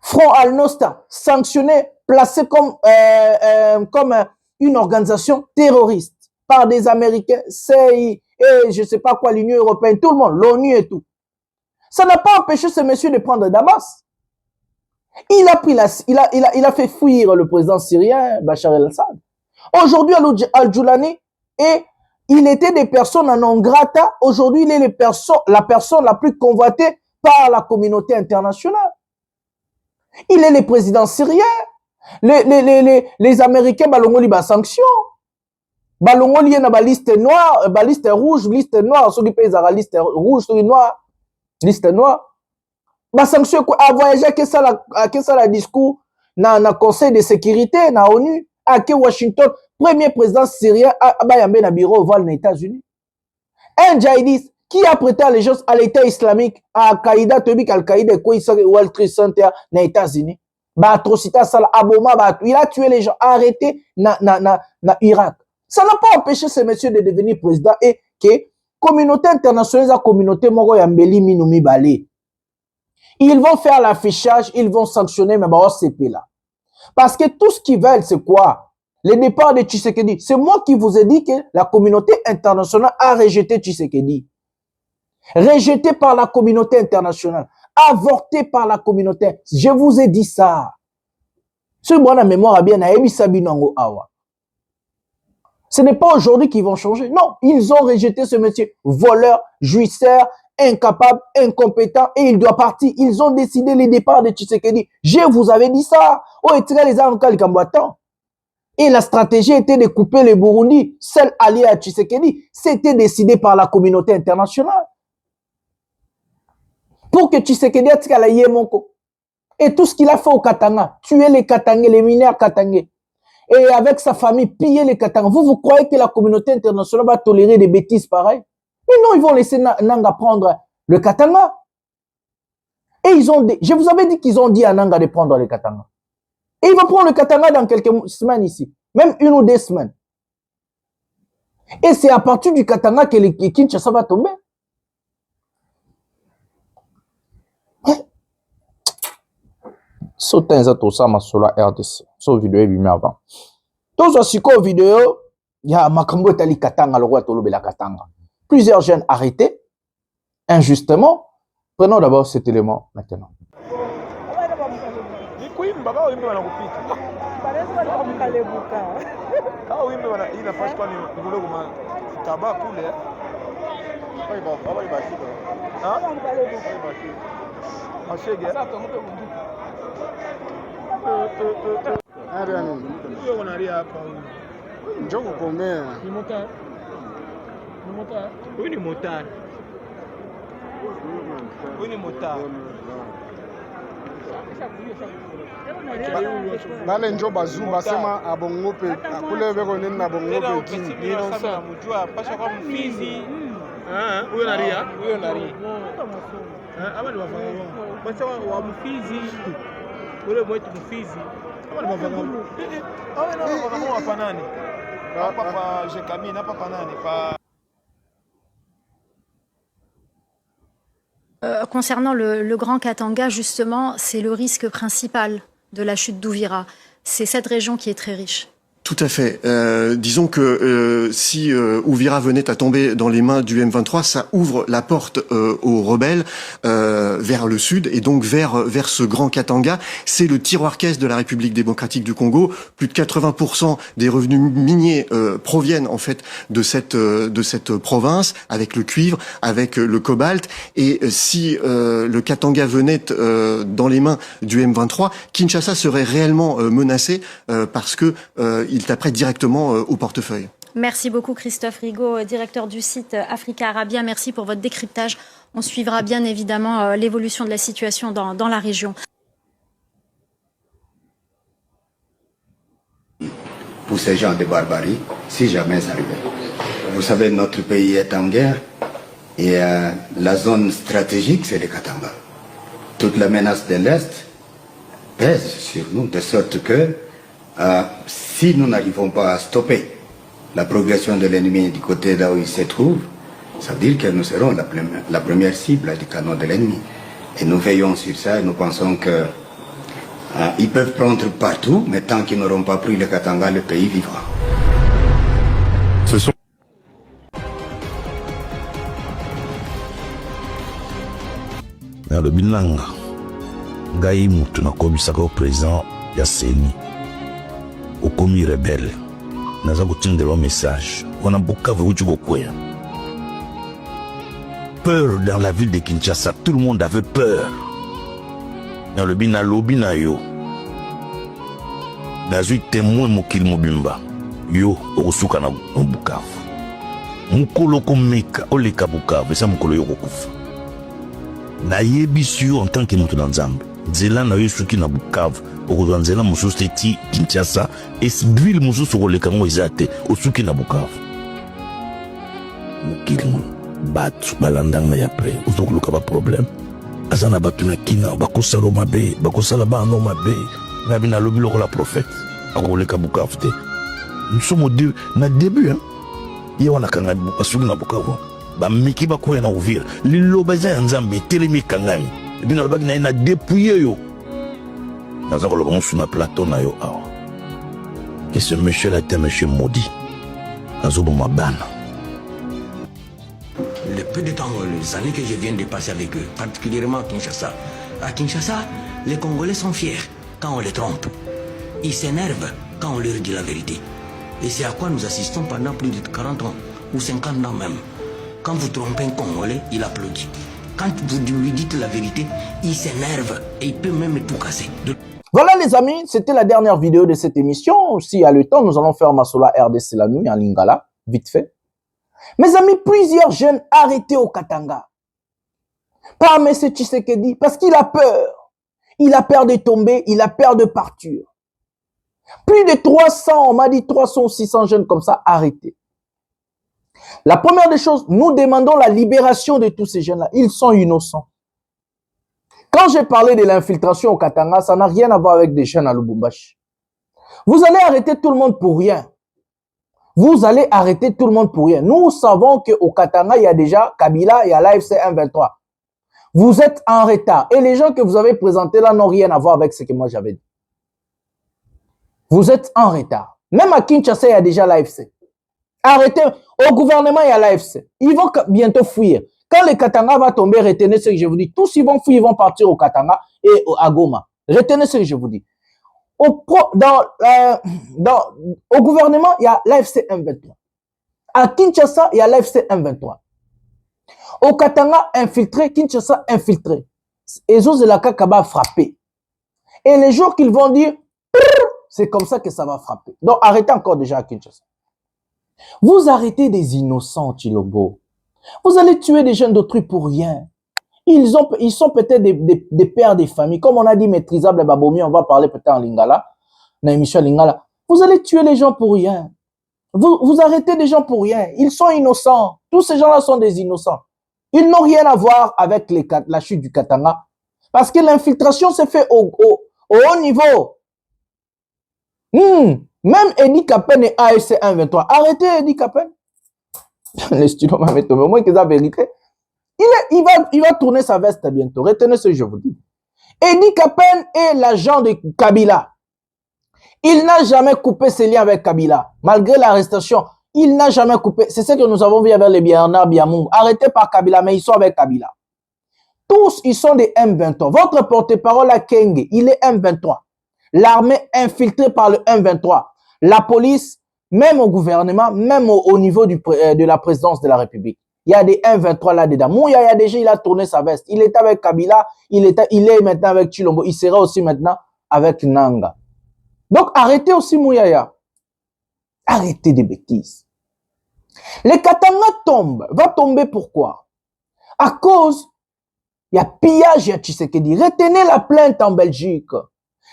D: Front Al-Nosra, sanctionné, placé comme une organisation terroriste par des Américains, CIA, et je ne sais pas quoi, l'Union européenne, tout le monde, l'ONU et tout. Ça n'a pas empêché ce monsieur de prendre Damas. Il a fait fuir le président syrien, Bachar el-Assad. Aujourd'hui, Al-Djoulani, et il était des personnes en non grata. Aujourd'hui, il est la personne la plus convoitée par la communauté internationale. Il est le président syrien. Les Américains, balongoli ba sanction. Balongoli na ba liste noire, ba liste rouge, liste noire. Ceux qui payent la liste rouge, ceux qui noire, liste noire. Ba sanction quoi? A voyager à ça la discours na Conseil de sécurité, na ONU. À Washington, premier président syrien a na bureau ovale aux États-Unis. Un djihadiste qui a prêté allégeance à l'État islamique, à Al-Qaïda, Al-Qaïda, World Trade Center aux États-Unis. Atrocité, il a tué les gens, arrêté na Irak. Ça n'a pas empêché ce monsieur de devenir président et que la communauté internationale, la communauté moro yambeli minumi balé. Ils vont faire l'affichage, ils vont sanctionner, mais CP là. Parce que tout ce qu'ils veulent, c'est quoi? Le départ de Tshisekedi. C'est moi qui vous ai dit que la communauté internationale a rejeté Tshisekedi. Rejeté par la communauté internationale. Avorté par la communauté. Je vous ai dit ça. Ce bon la mémoire a bien awa. Ce n'est pas aujourd'hui qu'ils vont changer. Non, ils ont rejeté ce monsieur. Voleur, jouisseur, incapable, incompétent, et il doit partir. Ils ont décidé le départ de Tshisekedi. Je vous avais dit ça. Et la stratégie était de couper le Burundi, seul allié à Tshisekedi. C'était décidé par la communauté internationale. Pour que Tshisekedi atika la Yemonko. Et tout ce qu'il a fait au Katanga, tuer les Katangais, les mineurs Katangais. Et avec sa famille, piller les Katangais. Vous croyez que la communauté internationale va tolérer des bêtises pareilles? Mais non, ils vont laisser Nanga prendre le Katanga. Et je vous avais dit qu'ils ont dit à Nanga de prendre le Katanga. Et il va prendre le Katanga dans quelques semaines ici. Même 1 ou 2 semaines. Et c'est à partir du Katanga que le Kinshasa va tomber. Sautin za tout ça ma sur la RDC. So vidéo est avant. Tous aussi quoi vidéo, il y a makambo tali Katanga le roi tolobe la Katanga. Plusieurs jeunes arrêtés injustement. Prenons d'abord cet élément maintenant.
Q: Bale njo bazu basema abongo pe akule beko nini na bongo pe kini
R: mjua pasha kwa mfizi huyo naria ama ni wafanya basi wa mfizi ule mwetu mfizi ama ni wafanya awe na wafanya hapa nani hapa pa Jekamine hapa pa nani pa
G: Concernant le Grand Katanga, justement, c'est le risque principal de la chute d'Ouvira. C'est cette région qui est très riche.
H: Tout à fait. Disons que si Ouvira venait à tomber dans les mains du M23, ça ouvre la porte aux rebelles vers le sud et donc vers ce grand Katanga. C'est le tiroir-caisse de la République démocratique du Congo. Plus de 80% des revenus miniers proviennent en fait de cette province, avec le cuivre, avec le cobalt. Et si le Katanga venait dans les mains du M23, Kinshasa serait réellement menacé parce que il taperait directement au portefeuille.
G: Merci beaucoup Christophe Rigaud, directeur du site Africa Arabia. Merci pour votre décryptage. On suivra bien évidemment l'évolution de la situation dans la région.
I: Pour ces gens de barbarie, si jamais ça arrivait. Vous savez, notre pays est en guerre et la zone stratégique, c'est le Katanga. Toute la menace de l'Est pèse sur nous, de sorte que si nous n'arrivons pas à stopper la progression de l'ennemi du côté là où il se trouve, ça veut dire que nous serons la première cible du canon de l'ennemi. Et nous veillons sur ça et nous pensons que ils peuvent prendre partout, mais tant qu'ils n'auront pas pris le Katanga, le pays vivra.
J: Ce sont le binanga ngai mutu nakobisaka au président ya seni okomi rebelle naza kotindelwa message wana Bukavu uti kokwea. Peur dans la ville de Kinshasa, tout le monde avait peur. Dans le bina lobi na yo nazwi témoin mokili mobimba yo okosuka na Bukavu mokolo komeka oleka Bukavu esa mokolo yo kokufa nayebi sur en tant que moto na Nzambe nzela na yo suki na Bukavu okozwa nzela mosusu eti Kinshasa ville mosusu koleka ngo eza te osuki na Bukavu mokili batu balandanga ya pre ozokoluka ba problème azana batu na kina bakosala mabe bakosala bano mabe na bina lobi lokola prophète akoleka Bukavu te nous sommes na début hein ye wana kanga basuki na Bukavu ba miki bakoya na Uvira liloba za Nzambe telemi kangami bina lobaki na dépouiller yo naza koloba musu na plateau na yo awa que ce monsieur là était un monsieur maudit azoboma bana.
S: Le peu de temps, les années que je viens de passer avec eux, particulièrement à Kinshasa. À Kinshasa, les Congolais sont fiers quand on les trompe. Ils s'énervent quand on leur dit la vérité. Et c'est à quoi nous assistons pendant plus de 40 ans, ou 50 ans même. Quand vous trompez un Congolais, il applaudit. Quand vous lui dites la vérité, il s'énerve et il peut même tout casser.
D: Voilà les amis, c'était la dernière vidéo de cette émission. S'il y a le temps, nous allons faire Masola RDC la nuit en Lingala, vite fait. Mes amis, plusieurs jeunes arrêtés au Katanga par M. Tshisekedi parce qu'il a peur. Il a peur de tomber, il a peur de partir. Plus de 300, on m'a dit 300 ou 600 jeunes comme ça arrêtés. La première des choses, nous demandons la libération de tous ces jeunes-là. Ils sont innocents. Quand j'ai parlé de l'infiltration au Katanga, ça n'a rien à voir avec des jeunes à Lubumbashi. Vous allez arrêter tout le monde pour rien. Vous allez arrêter tout le monde pour rien. Nous savons qu'au Katanga, il y a déjà Kabila, il y a l'AFC M23. Vous êtes en retard. Et les gens que vous avez présentés là n'ont rien à voir avec ce que moi j'avais dit. Vous êtes en retard. Même à Kinshasa, il y a déjà l'AFC. Arrêtez. Au gouvernement, il y a l'AFC. Ils vont bientôt fuir. Quand le Katanga va tomber, retenez ce que je vous dis. Tous ils vont fuir, ils vont partir au Katanga et à Goma. Retenez ce que je vous dis. Au gouvernement, il y a l'AFC M23. À Kinshasa, il y a l'AFC M23. Au Katanga, infiltré, Kinshasa, infiltré. Et Zozela Kakaba frappé. Et les jours qu'ils vont dire, c'est comme ça que ça va frapper. Donc arrêtez encore déjà à Kinshasa. Vous arrêtez des innocents, Tshilombo. Vous allez tuer des jeunes d'autrui pour rien. Ils sont peut-être des pères des familles. Comme on a dit maîtrisable Babomi, on va parler peut-être en Lingala, dans l'émission Lingala. Vous allez tuer les gens pour rien. Vous arrêtez des gens pour rien. Ils sont innocents. Tous ces gens-là sont des innocents. Ils n'ont rien à voir avec la chute du Katanga. Parce que l'infiltration s'est faite au haut niveau. Même Edi Kapen et AFC 123. Arrêtez Edi Kapen. Les studios m'avaient tombé. Au moins qu'ils ont vérité. Il va tourner sa veste bientôt. Retenez ce que je vous dis. Edi Kapen est l'agent de Kabila. Il n'a jamais coupé ses liens avec Kabila. Malgré l'arrestation, il n'a jamais coupé. C'est ce que nous avons vu avec les Bernard Biamoum. Arrêtés par Kabila, mais ils sont avec Kabila. Tous, ils sont des M23. Votre porte-parole à Kenge, il est M23. L'armée infiltrée par le M23. La police, même au gouvernement, même au niveau de la présidence de la République. Il y a des M23 là-dedans. Mouyaya déjà, il a tourné sa veste. Il était avec Kabila, il est maintenant avec Tshilombo. Il sera aussi maintenant avec Nanga. Donc, arrêtez aussi Mouyaya. Arrêtez des bêtises. Les Katanga tombent. Va tomber pourquoi? À cause, il y a pillage à Tshisekedi. Retenez la plainte en Belgique.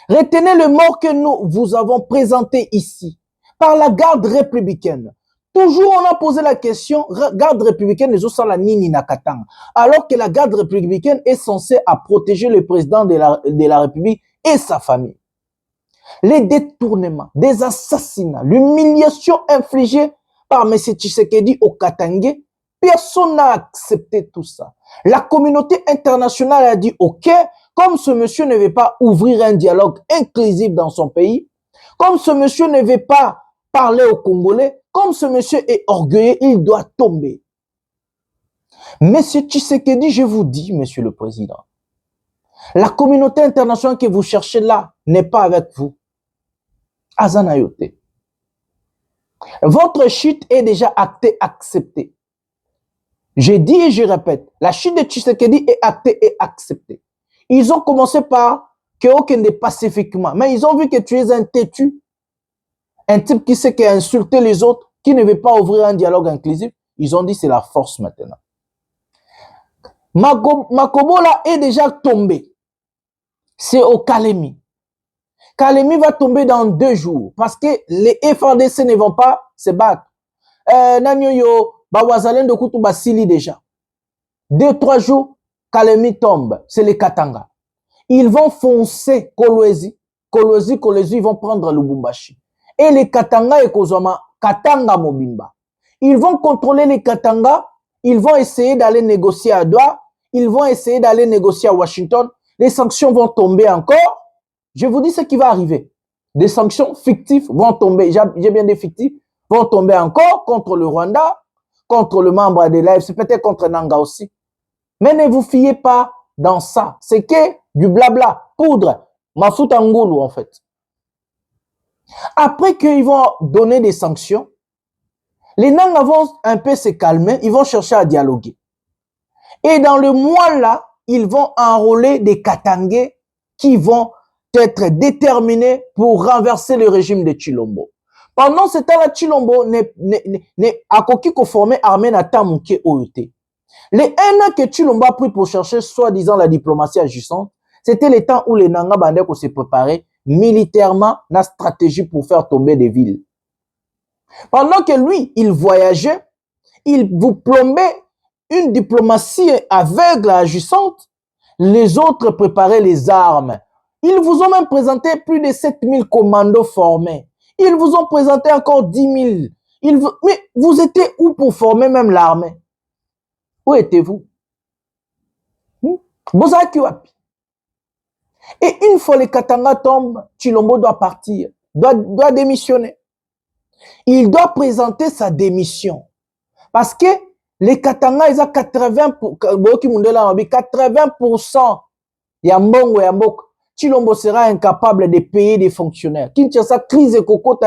D: Retenez le mort que nous vous avons présenté ici par la garde républicaine. Toujours, on a posé la question, garde républicaine les la nini na Katanga. Alors que la garde républicaine est censée à protéger le président de la République et sa famille. Les détournements, des assassinats, l'humiliation infligée par M. Tshisekedi au Katangé, personne n'a accepté tout ça. La communauté internationale a dit OK, comme ce monsieur ne veut pas ouvrir un dialogue inclusif dans son pays, comme ce monsieur ne veut pas parler aux Congolais, comme ce monsieur est orgueilleux, il doit tomber. Monsieur Tshisekedi, je vous dis, monsieur le président, la communauté internationale que vous cherchez là n'est pas avec vous. Azanayote. Votre chute est déjà actée, acceptée. Je dis et je répète, la chute de Tshisekedi est actée et acceptée. Ils ont commencé par Kéokende pacifiquement, mais ils ont vu que tu es un têtu, un type qui sait qu'insulter les autres, qui ne veut pas ouvrir un dialogue inclusif. Ils ont dit c'est la force maintenant. Makobola est déjà tombé. C'est au Kalemi. Kalemi va tomber dans 2 jours parce que les FARDC ne vont pas se battre. Nanyoyo, Bawazalen de Koutou Basili déjà. 2-3 jours, Kalemi tombe. C'est les Katanga. Ils vont foncer Kolwezi. Kolwezi, ils vont prendre Lubumbashi. Et les Katanga et Kozoma, Katanga Mobimba. Ils vont contrôler les Katanga. Ils vont essayer d'aller négocier à Doha. Ils vont essayer d'aller négocier à Washington. Les sanctions vont tomber encore. Je vous dis ce qui va arriver. Des sanctions fictives vont tomber. J'ai bien dit fictives. Vont tomber encore contre le Rwanda, contre le membre de l'AFC, peut-être contre Nanga aussi. Mais ne vous fiez pas dans ça. C'est que du blabla, poudre, mafutangoulou en fait. Après qu'ils vont donner des sanctions, les Nanga vont un peu se calmer, ils vont chercher à dialoguer. Et dans le mois là, ils vont enrôler des Katangais qui vont être déterminés pour renverser le régime de Tshilombo. Pendant ce temps-là, Tshilombo a coquille formé armée na tamuke OET. Les 1 an que Tshilombo a pris pour chercher soi-disant la diplomatie agissante, c'était le temps où les Nanga Bandeko se préparaient militairement la stratégie pour faire tomber des villes. Pendant que lui, il voyageait, il vous plombait une diplomatie aveugle, agissante, les autres préparaient les armes. Ils vous ont même présenté plus de 7000 commandos formés. Ils vous ont présenté encore 10 000. Mais vous étiez où pour former même l'armée? Où étiez-vous? Et une fois les Katanga tombent, Tshilombo doit partir, doit démissionner. Il doit présenter sa démission. Parce que les Katanga, ils ont 80% Yambongo Yambok. Tshilombo sera incapable de payer des fonctionnaires. Kinshasa, crise et coco,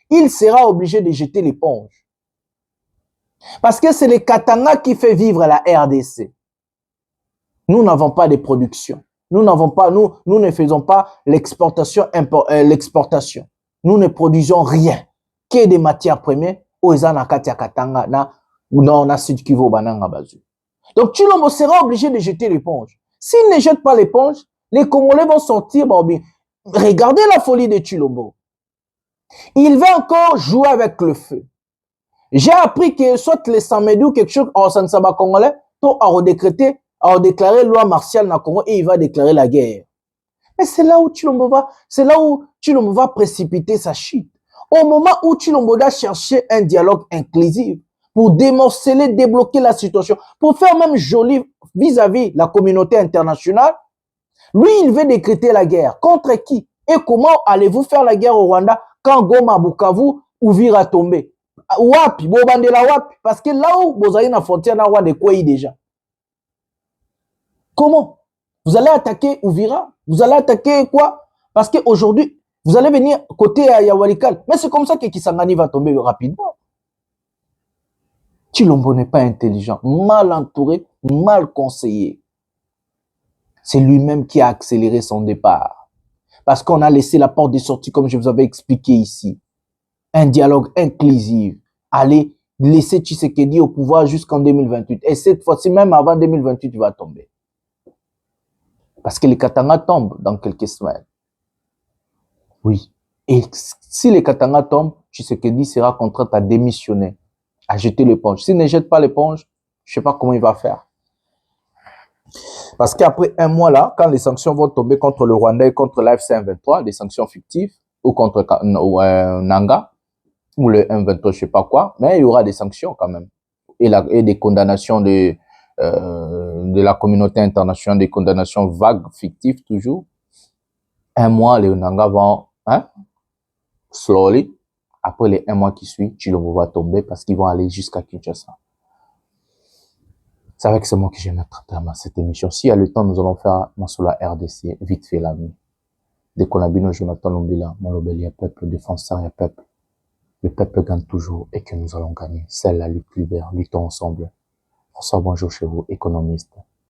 D: il sera obligé de jeter l'éponge. Parce que c'est les Katanga qui fait vivre la RDC. Nous n'avons pas de production. Nous n'avons pas, nous ne faisons pas l'exportation. Nous ne produisons rien que des matières premières aux Zanakatia Katanga ou non Sud Kivu Bananga Bazu. Donc Tshilombo sera obligé de jeter l'éponge. S'il ne jette pas l'éponge, les Congolais vont sortir. Regardez la folie de Tshilombo. Il va encore jouer avec le feu. J'ai appris que soit les Samedi ou quelque chose en Sansaba Congolais, a déclaré loi martiale dans Congo et il va déclarer la guerre. Mais c'est là où Tshilombo va précipiter sa chute. Au moment où Tshilombo doit chercher un dialogue inclusif pour démorceler, débloquer la situation, pour faire même joli vis-à-vis la communauté internationale, lui, il veut décréter la guerre. Contre qui? Et comment allez-vous faire la guerre au Rwanda quand Goma, Bukavu, Uvira tomber? Wapi, Bobandela Wapi? Parce que là où vous avez une frontière, là où de quoi déjà? Comment? Vous allez attaquer Uvira? Vous allez attaquer quoi? Parce qu'aujourd'hui, vous allez venir côté Yawalikal. Mais c'est comme ça que Kisangani va tomber rapidement. Tshilombo n'est pas intelligent, mal entouré, mal conseillé. C'est lui-même qui a accéléré son départ. Parce qu'on a laissé la porte de sortie, comme je vous avais expliqué ici. Un dialogue inclusif. Allez laisser Tshisekedi au pouvoir jusqu'en 2028. Et cette fois-ci, même avant 2028, il va tomber. Parce que les Katanga tombent dans quelques semaines. Oui. Et si les Katanga tombent, Tshisekedi sera contraint à démissionner, à jeter l'éponge. S'il ne jette pas l'éponge, je ne sais pas comment il va faire. Parce qu'après un mois là, quand les sanctions vont tomber contre le Rwanda et contre l'AFC M23, des sanctions fictives, ou contre Nanga, ou le M23, je ne sais pas quoi, mais il y aura des sanctions quand même. Et des condamnations de la communauté internationale, des condamnations vagues, fictives toujours. Un mois, les Nanga vont, slowly, après les un mois qui suivent, Tshilombo va tomber parce qu'ils vont aller jusqu'à Kinshasa. C'est avec ce mot que je vais mettre terme à cette émission. Si à le temps, nous allons faire Massoula RDC, vite fait la nuit. Dès qu'on a bien Jonathan Lombila, Molobeli, il y a peuple, défenseur, il y a peuple. Le peuple gagne toujours et que nous allons gagner. C'est la lutte libère, luttons ensemble. Bonsoir, bonjour chez vous, économistes.